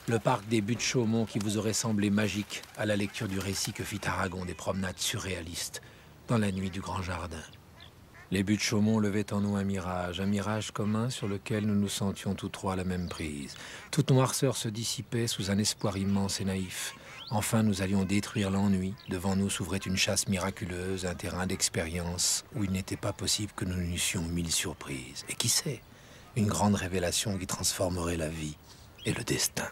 le parc des Buttes-Chaumont qui vous aurait semblé magique à la lecture du récit que fit Aragon des promenades surréalistes dans la nuit du Grand Jardin. Les Buttes-Chaumont levaient en nous un mirage commun sur lequel nous nous sentions tous trois la même prise. Toute noirceur se dissipait sous un espoir immense et naïf. Enfin, nous allions détruire l'ennui. Devant nous s'ouvrait une chasse miraculeuse, un terrain d'expérience où il n'était pas possible que nous n'eussions 1000 surprises. Et qui sait, une grande révélation qui transformerait la vie et le destin.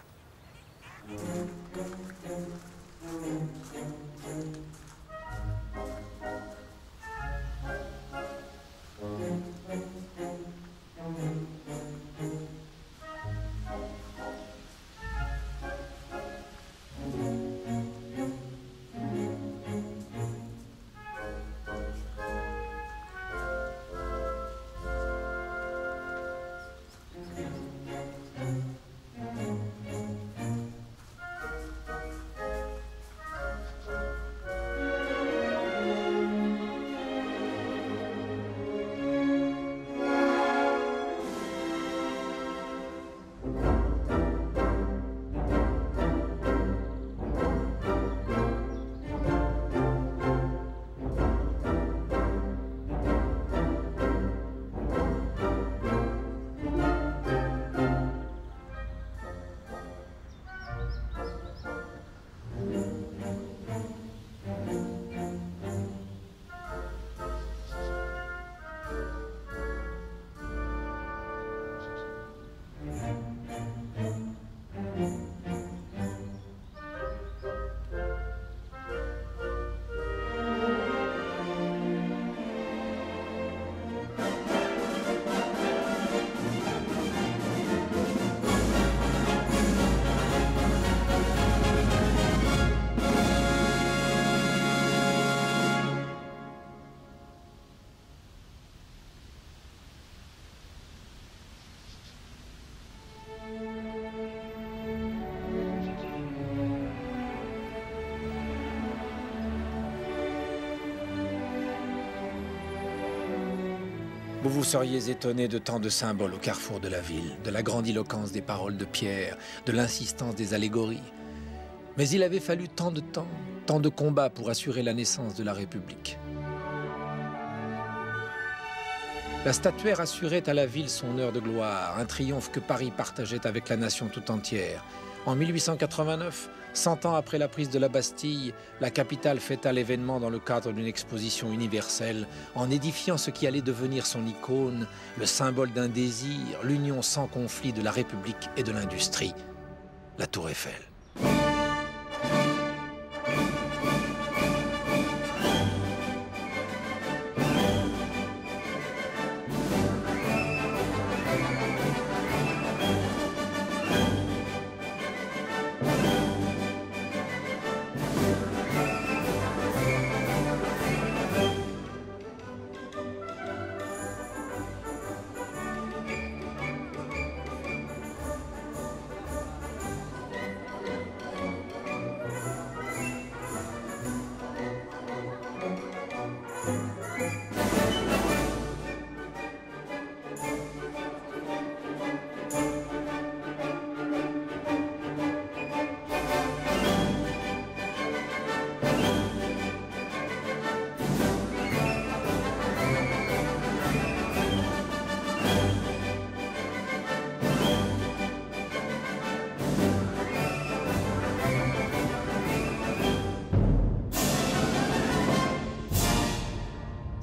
Vous vous seriez étonné de tant de symboles au carrefour de la ville, de la grandiloquence des paroles de Pierre, de l'insistance des allégories. Mais il avait fallu tant de temps, tant de combats pour assurer la naissance de la République. La statuaire assurait à la ville son heure de gloire, un triomphe que Paris partageait avec la nation tout entière. En 1889, 100 ans après la prise de la Bastille, la capitale fêta l'événement dans le cadre d'une exposition universelle, en édifiant ce qui allait devenir son icône, le symbole d'un désir, l'union sans conflit de la République et de l'industrie, la Tour Eiffel.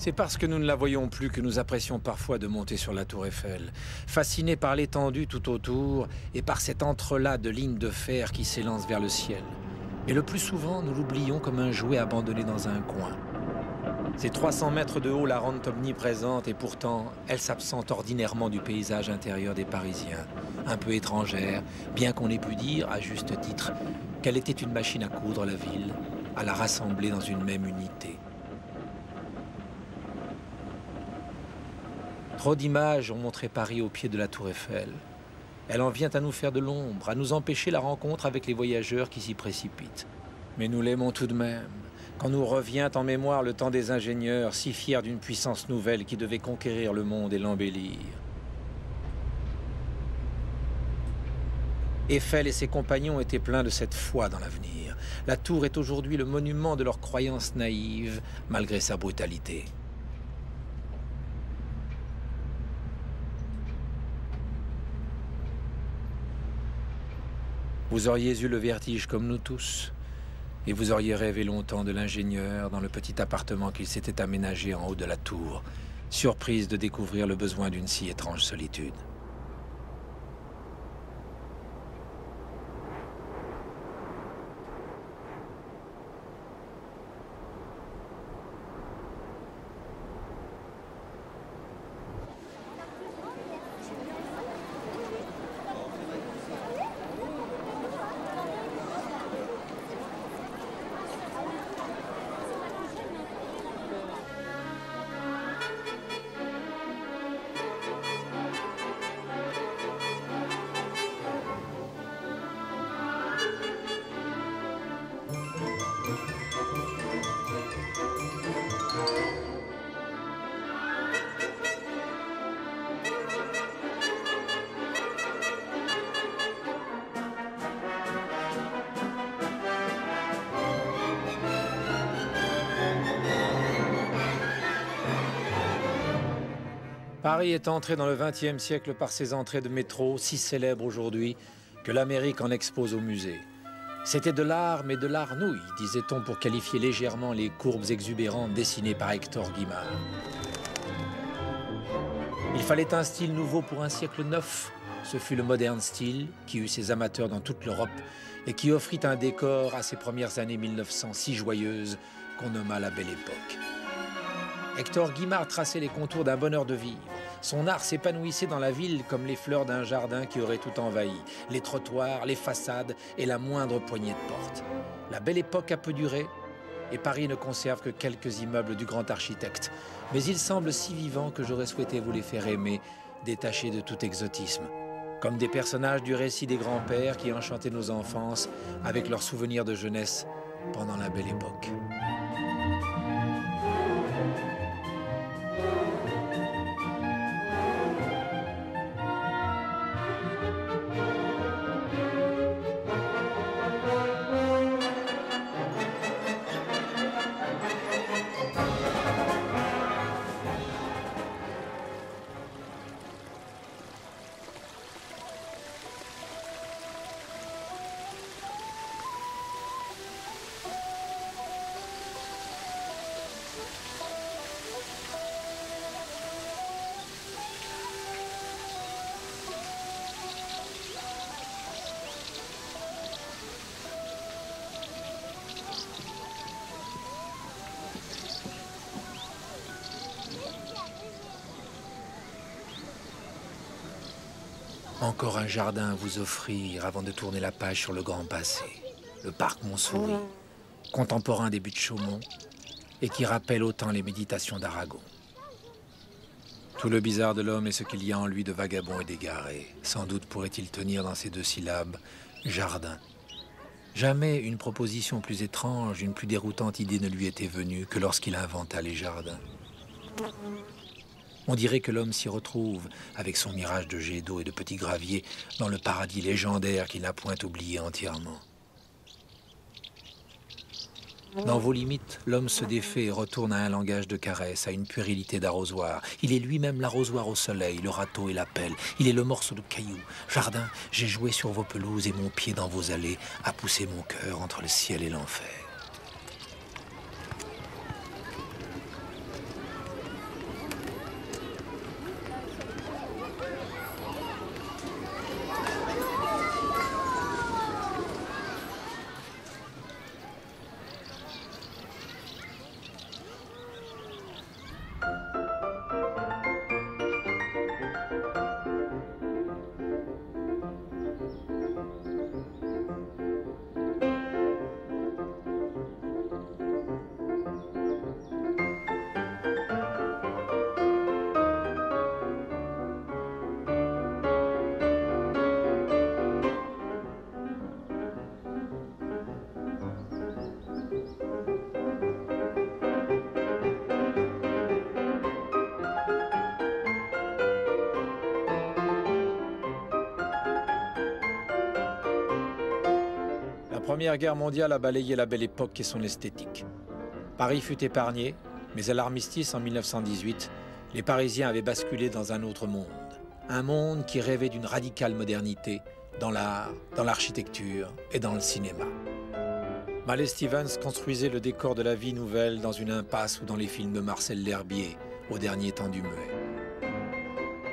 C'est parce que nous ne la voyons plus que nous apprécions parfois de monter sur la Tour Eiffel, fascinés par l'étendue tout autour et par cet entrelac de lignes de fer qui s'élance vers le ciel. Et le plus souvent, nous l'oublions comme un jouet abandonné dans un coin. Ces 300 mètres de haut la rendent omniprésente et pourtant, elle s'absente ordinairement du paysage intérieur des Parisiens. Un peu étrangère, bien qu'on ait pu dire, à juste titre, qu'elle était une machine à coudre la ville, à la rassembler dans une même unité. Trop d'images ont montré Paris au pied de la Tour Eiffel. Elle en vient à nous faire de l'ombre, à nous empêcher la rencontre avec les voyageurs qui s'y précipitent. Mais nous l'aimons tout de même, quand nous revient en mémoire le temps des ingénieurs, si fiers d'une puissance nouvelle qui devait conquérir le monde et l'embellir. Eiffel et ses compagnons étaient pleins de cette foi dans l'avenir. La tour est aujourd'hui le monument de leur croyance naïve, malgré sa brutalité. Vous auriez eu le vertige comme nous tous, et vous auriez rêvé longtemps de l'ingénieur dans le petit appartement qu'il s'était aménagé en haut de la tour, surprise de découvrir le besoin d'une si étrange solitude. Paris est entré dans le XXe siècle par ses entrées de métro, si célèbres aujourd'hui, que l'Amérique en expose au musée. C'était de l'art, mais de l'art nouille, disait-on pour qualifier légèrement les courbes exubérantes dessinées par Hector Guimard. Il fallait un style nouveau pour un siècle neuf. Ce fut le moderne style qui eut ses amateurs dans toute l'Europe et qui offrit un décor à ces premières années 1900 si joyeuses qu'on nomma la Belle Époque. Hector Guimard traçait les contours d'un bonheur de vivre. Son art s'épanouissait dans la ville comme les fleurs d'un jardin qui aurait tout envahi, les trottoirs, les façades et la moindre poignée de porte. La Belle Époque a peu duré et Paris ne conserve que quelques immeubles du grand architecte. Mais ils semblent si vivants que j'aurais souhaité vous les faire aimer, détachés de tout exotisme. Comme des personnages du récit des grands-pères qui enchantaient nos enfances avec leurs souvenirs de jeunesse pendant la Belle Époque. Encore un jardin à vous offrir avant de tourner la page sur le grand passé. Le parc Montsouris, contemporain des buts de Chaumont, et qui rappelle autant les méditations d'Aragon. Tout le bizarre de l'homme est ce qu'il y a en lui de vagabond et d'égaré. Sans doute pourrait-il tenir dans ces 2 syllabes « jardin ». Jamais une proposition plus étrange, une plus déroutante idée ne lui était venue que lorsqu'il inventa les jardins. On dirait que l'homme s'y retrouve, avec son mirage de jets d'eau et de petits graviers, dans le paradis légendaire qu'il n'a point oublié entièrement. Dans vos limites, l'homme se défait et retourne à un langage de caresse, à une puérilité d'arrosoir. Il est lui-même l'arrosoir au soleil, le râteau et la pelle. Il est le morceau de caillou. Jardin, j'ai joué sur vos pelouses et mon pied dans vos allées a poussé mon cœur entre le ciel et l'enfer. La Première Guerre mondiale a balayé la belle époque et son esthétique. Paris fut épargné, mais à l'armistice en 1918, les Parisiens avaient basculé dans un autre monde. Un monde qui rêvait d'une radicale modernité dans l'art, dans l'architecture et dans le cinéma. Mallet Stevens construisait le décor de la vie nouvelle dans une impasse ou dans les films de Marcel L'Herbier, au dernier temps du muet.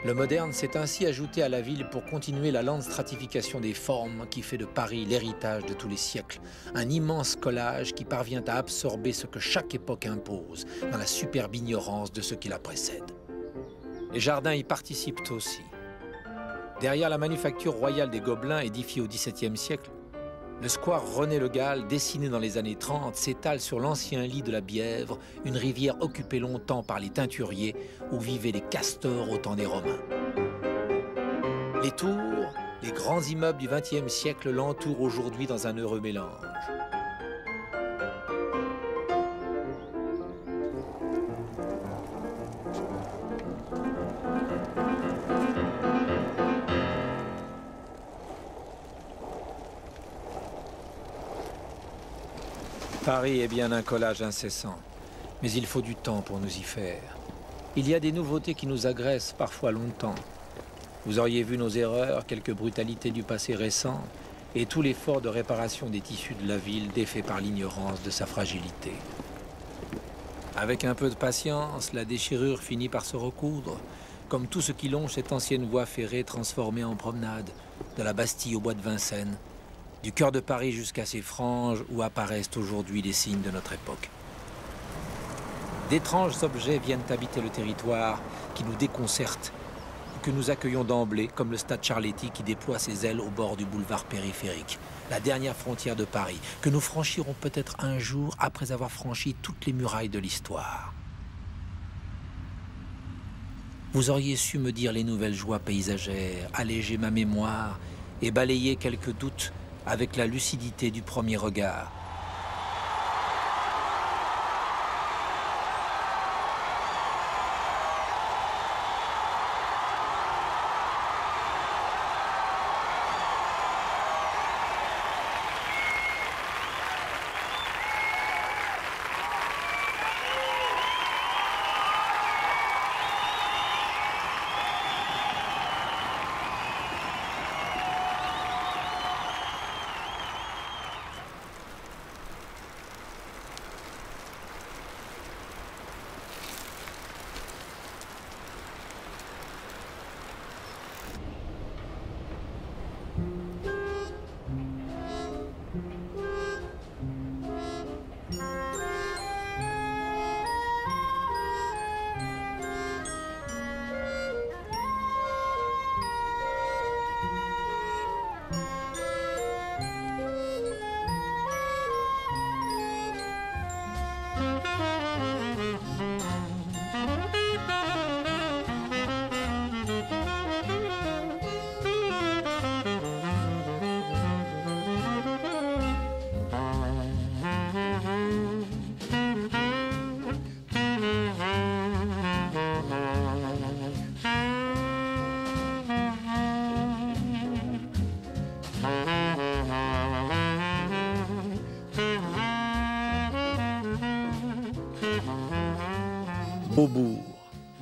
Le moderne s'est ainsi ajouté à la ville pour continuer la lente stratification des formes qui fait de Paris l'héritage de tous les siècles. Un immense collage qui parvient à absorber ce que chaque époque impose, dans la superbe ignorance de ce qui la précède. Les jardins y participent aussi. Derrière la manufacture royale des Gobelins, édifiée au XVIIe siècle, le square René-Le Gall, dessiné dans les années 30, s'étale sur l'ancien lit de la Bièvre, une rivière occupée longtemps par les teinturiers, où vivaient les castors au temps des Romains. Les tours, les grands immeubles du XXe siècle l'entourent aujourd'hui dans un heureux mélange. Paris est bien un collage incessant, mais il faut du temps pour nous y faire. Il y a des nouveautés qui nous agressent parfois longtemps. Vous auriez vu nos erreurs, quelques brutalités du passé récent, et tout l'effort de réparation des tissus de la ville défait par l'ignorance de sa fragilité. Avec un peu de patience, la déchirure finit par se recoudre, comme tout ce qui longe cette ancienne voie ferrée transformée en promenade, de la Bastille au bois de Vincennes, du cœur de Paris jusqu'à ses franges où apparaissent aujourd'hui les signes de notre époque. D'étranges objets viennent habiter le territoire qui nous déconcertent ou que nous accueillons d'emblée, comme le stade Charletti qui déploie ses ailes au bord du boulevard périphérique, la dernière frontière de Paris, que nous franchirons peut-être un jour après avoir franchi toutes les murailles de l'histoire. Vous auriez su me dire les nouvelles joies paysagères, alléger ma mémoire et balayer quelques doutes avec la lucidité du premier regard. Beaubourg.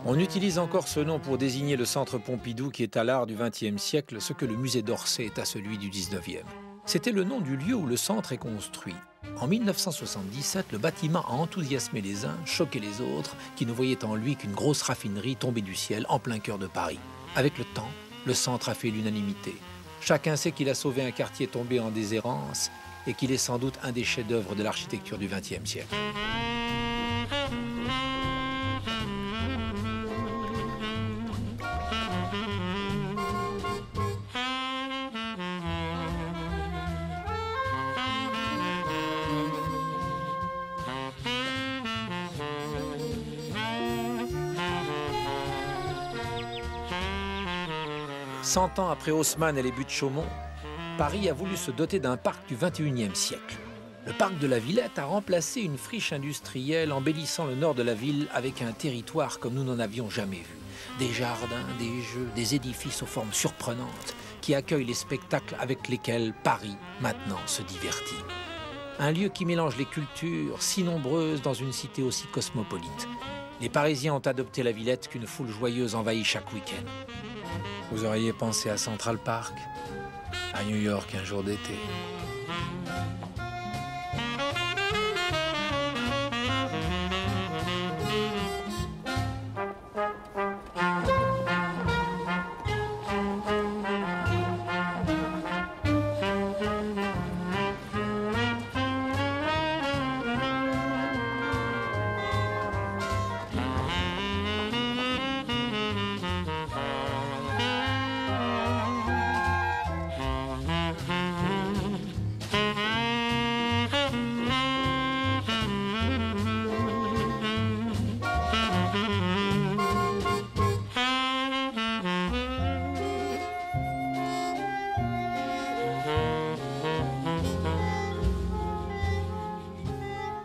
On utilise encore ce nom pour désigner le centre Pompidou qui est à l'art du XXe siècle, ce que le musée d'Orsay est à celui du XIXe. C'était le nom du lieu où le centre est construit. En 1977, le bâtiment a enthousiasmé les uns, choqué les autres, qui ne voyaient en lui qu'une grosse raffinerie tombée du ciel en plein cœur de Paris. Avec le temps, le centre a fait l'unanimité. Chacun sait qu'il a sauvé un quartier tombé en déshérence et qu'il est sans doute un des chefs-d'œuvre de l'architecture du XXe siècle. Cent ans après Haussmann et les buttes Chaumont, Paris a voulu se doter d'un parc du XXIe siècle. Le parc de la Villette a remplacé une friche industrielle embellissant le nord de la ville avec un territoire comme nous n'en avions jamais vu. Des jardins, des jeux, des édifices aux formes surprenantes qui accueillent les spectacles avec lesquels Paris, maintenant, se divertit. Un lieu qui mélange les cultures si nombreuses dans une cité aussi cosmopolite. Les Parisiens ont adopté la Villette qu'une foule joyeuse envahit chaque week-end. Vous auriez pensé à Central Park, à New York un jour d'été.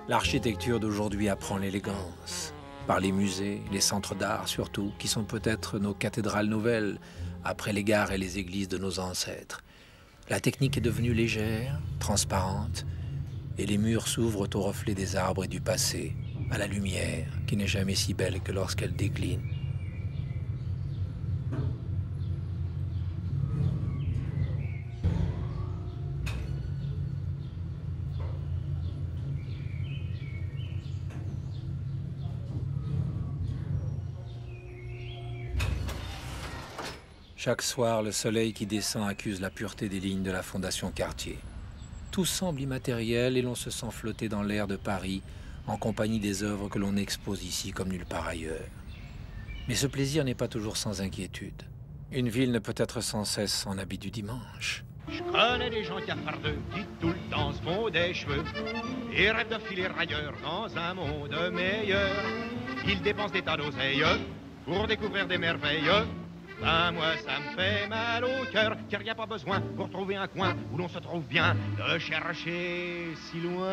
L'architecture d'aujourd'hui apprend l'élégance, par les musées, les centres d'art surtout, qui sont peut-être nos cathédrales nouvelles, après les gares et les églises de nos ancêtres. La technique est devenue légère, transparente, et les murs s'ouvrent au reflet des arbres et du passé, à la lumière, qui n'est jamais si belle que lorsqu'elle décline. Chaque soir, le soleil qui descend accuse la pureté des lignes de la Fondation Cartier. Tout semble immatériel et l'on se sent flotter dans l'air de Paris en compagnie des œuvres que l'on expose ici comme nulle part ailleurs. Mais ce plaisir n'est pas toujours sans inquiétude. Une ville ne peut être sans cesse en habit du dimanche. Je connais des gens cafardeux qui tout le temps se font des cheveux et rêvent de filer ailleurs dans un monde meilleur. Ils dépensent des tas d'oseilles pour découvrir des merveilles. Ben moi ça me fait mal au cœur, car y a pas besoin pour trouver un coin où l'on se trouve bien de chercher si loin.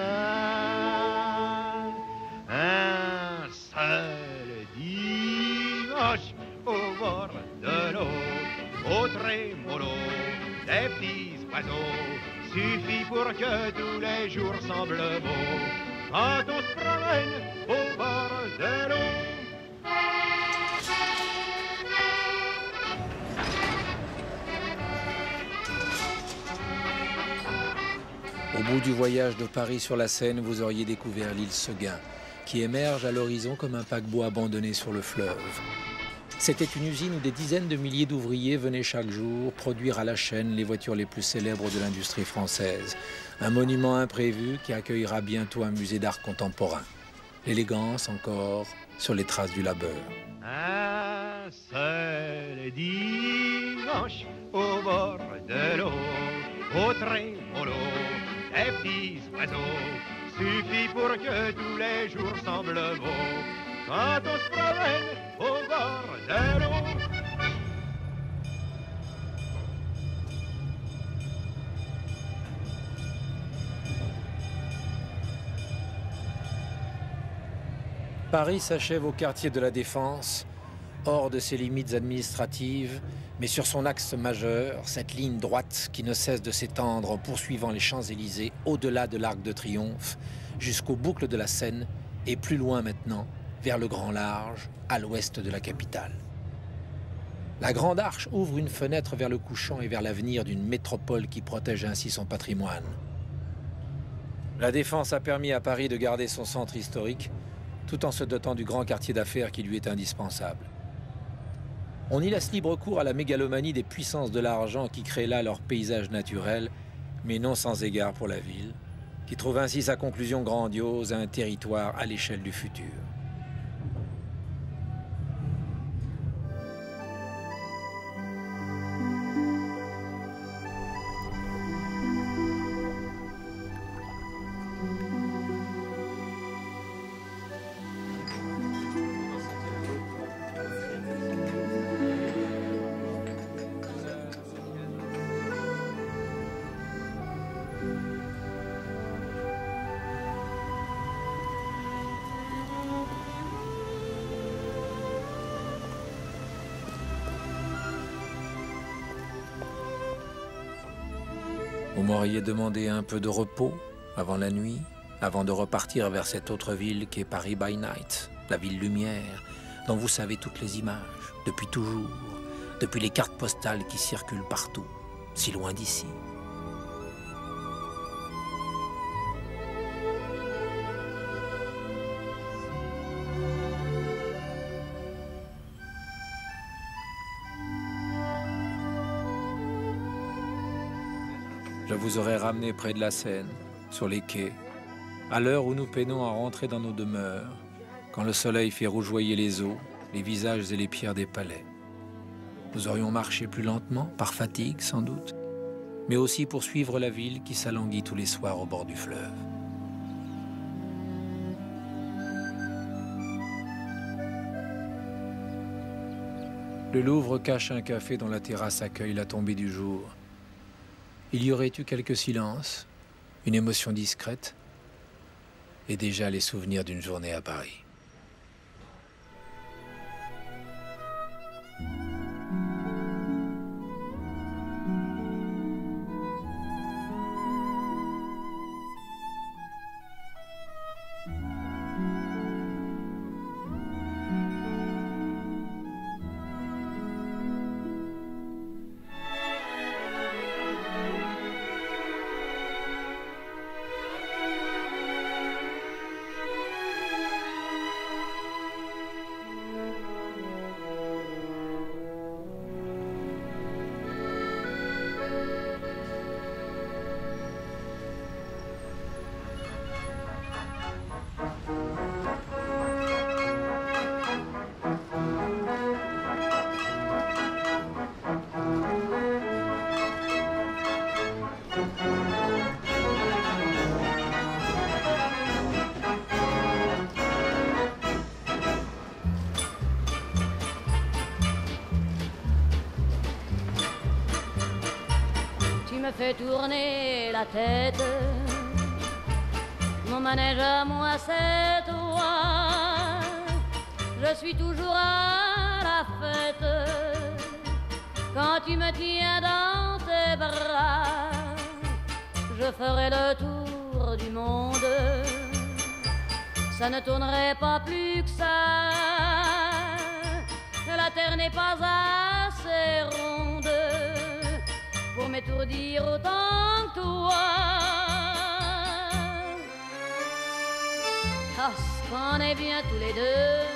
Un seul dimanche au bord de l'eau, au trémolo des petits oiseaux, suffit pour que tous les jours semblent beaux. Quand on se promène au bord de l'eau. Au bout du voyage de Paris sur la Seine, vous auriez découvert l'île Seguin, qui émerge à l'horizon comme un paquebot abandonné sur le fleuve. C'était une usine où des dizaines de milliers d'ouvriers venaient chaque jour produire à la chaîne les voitures les plus célèbres de l'industrie française. Un monument imprévu qui accueillera bientôt un musée d'art contemporain. L'élégance encore sur les traces du labeur. Un seul dimanche au bord de l'eau, au trémolo des petits oiseaux, suffit pour que tous les jours semblent beaux. Quand on se promène au bord de l'eau. Paris s'achève au quartier de la Défense, hors de ses limites administratives, mais sur son axe majeur, cette ligne droite qui ne cesse de s'étendre en poursuivant les Champs-Élysées au-delà de l'Arc de Triomphe, jusqu'aux boucles de la Seine, et plus loin maintenant, vers le grand large, à l'ouest de la capitale. La Grande Arche ouvre une fenêtre vers le couchant et vers l'avenir d'une métropole qui protège ainsi son patrimoine. La Défense a permis à Paris de garder son centre historique, tout en se dotant du grand quartier d'affaires qui lui est indispensable. On y laisse libre cours à la mégalomanie des puissances de l'argent qui créent là leur paysage naturel, mais non sans égard pour la ville, qui trouve ainsi sa conclusion grandiose à un territoire à l'échelle du futur. Vous m'auriez demandé un peu de repos avant la nuit, avant de repartir vers cette autre ville qu'est Paris by Night, la ville lumière, dont vous savez toutes les images, depuis toujours, depuis les cartes postales qui circulent partout, si loin d'ici. Je vous aurais ramené près de la Seine, sur les quais, à l'heure où nous peinons à rentrer dans nos demeures, quand le soleil fait rougeoyer les eaux, les visages et les pierres des palais. Nous aurions marché plus lentement, par fatigue sans doute, mais aussi pour suivre la ville qui s'alanguit tous les soirs au bord du fleuve. Le Louvre cache un café dont la terrasse accueille la tombée du jour. Il y aurait eu quelques silences, une émotion discrète, et déjà les souvenirs d'une journée à Paris. Fait tourner la tête, mon manège à moi c'est toi, je suis toujours à la fête, quand tu me tiens dans tes bras, je ferai le tour du monde, ça ne tournerait pas plus que ça, la terre n'est pas assez ronde pour m'étourdir autant que toi. Parce qu'on est bien tous les deux,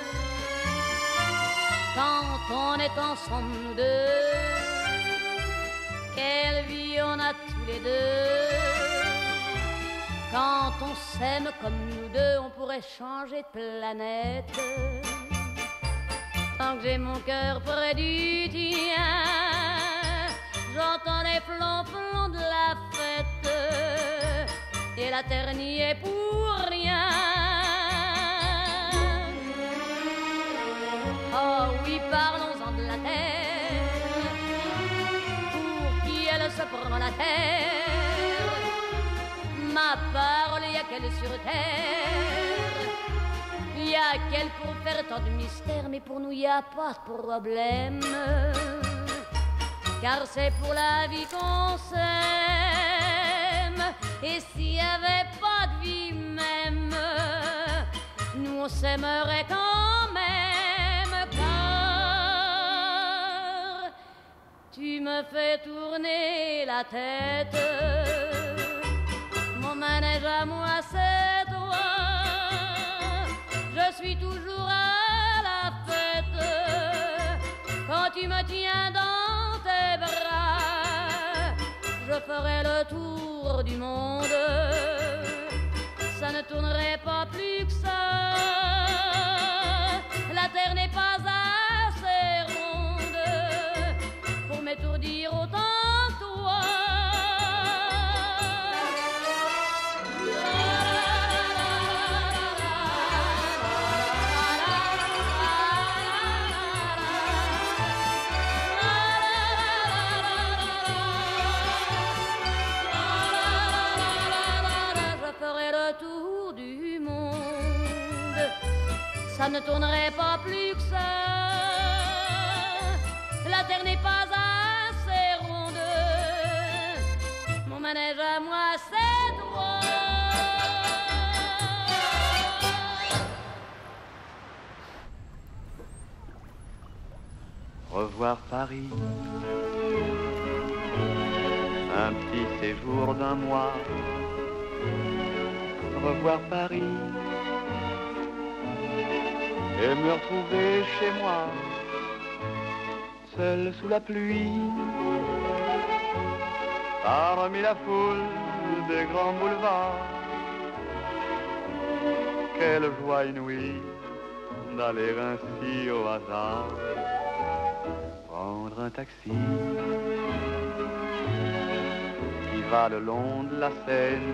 quand on est ensemble nous deux, quelle vie on a tous les deux. Quand on s'aime comme nous deux, on pourrait changer de planète. Tant que j'ai mon cœur près du tien, j'entends les flonflons de la fête, et la terre n'y est pour rien. Oh oui, parlons-en de la terre, pour qui elle se prend la terre. Ma parole, y a qu'elle sur terre, y a qu'elle pour faire tant de mystères, mais pour nous y a pas de problème. Car c'est pour la vie qu'on s'aime, et s'il n'y avait pas de vie même, nous on s'aimerait quand me fais tourner la tête. Mon manège à moi, c'est toi. Je suis toujours à la fête. Quand tu me tiens dans tes bras, je ferai le tour du monde. Ça ne tournerait pas plus que ça. La terre n'est pas assez ronde pour m'étourdir autant toi. Ça ne tournerait pas plus que ça. La terre n'est pas assez ronde. Mon manège à moi, c'est toi. Revoir Paris, un petit séjour d'un mois. Revoir Paris et me retrouver chez moi, seul sous la pluie, parmi la foule des grands boulevards. Quelle joie inouïe d'aller ainsi au hasard, prendre un taxi qui va le long de la Seine,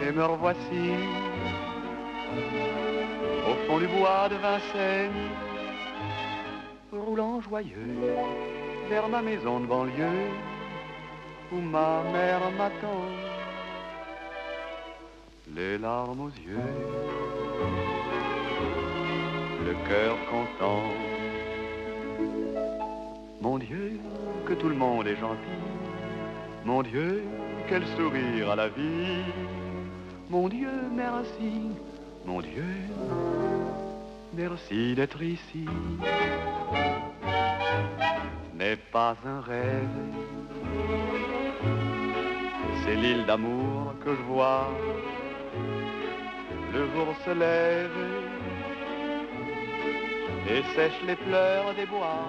et me revoici au fond du bois de Vincennes, roulant joyeux vers ma maison de banlieue, où ma mère m'attend, les larmes aux yeux, le cœur content. Mon Dieu, que tout le monde est gentil, mon Dieu, quel sourire à la vie, mon Dieu, merci. Mon Dieu, merci d'être ici. N'est pas un rêve, c'est l'île d'amour que je vois. Le jour se lève et sèche les pleurs des bois.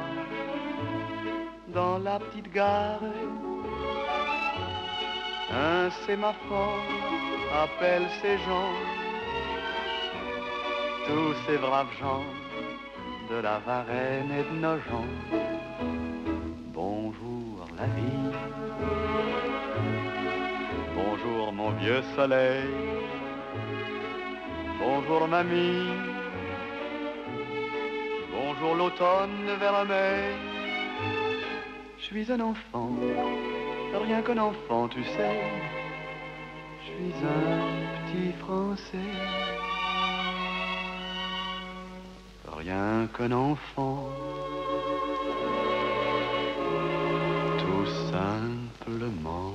Dans la petite gare, un sémaphore appelle ces gens, tous ces braves gens de la Varenne et de Nogent. Bonjour la vie, bonjour mon vieux soleil, bonjour mamie, bonjour l'automne vermeil. Je suis un enfant, rien qu'un enfant tu sais, je suis un petit Français. Rien qu'un enfant, tout simplement.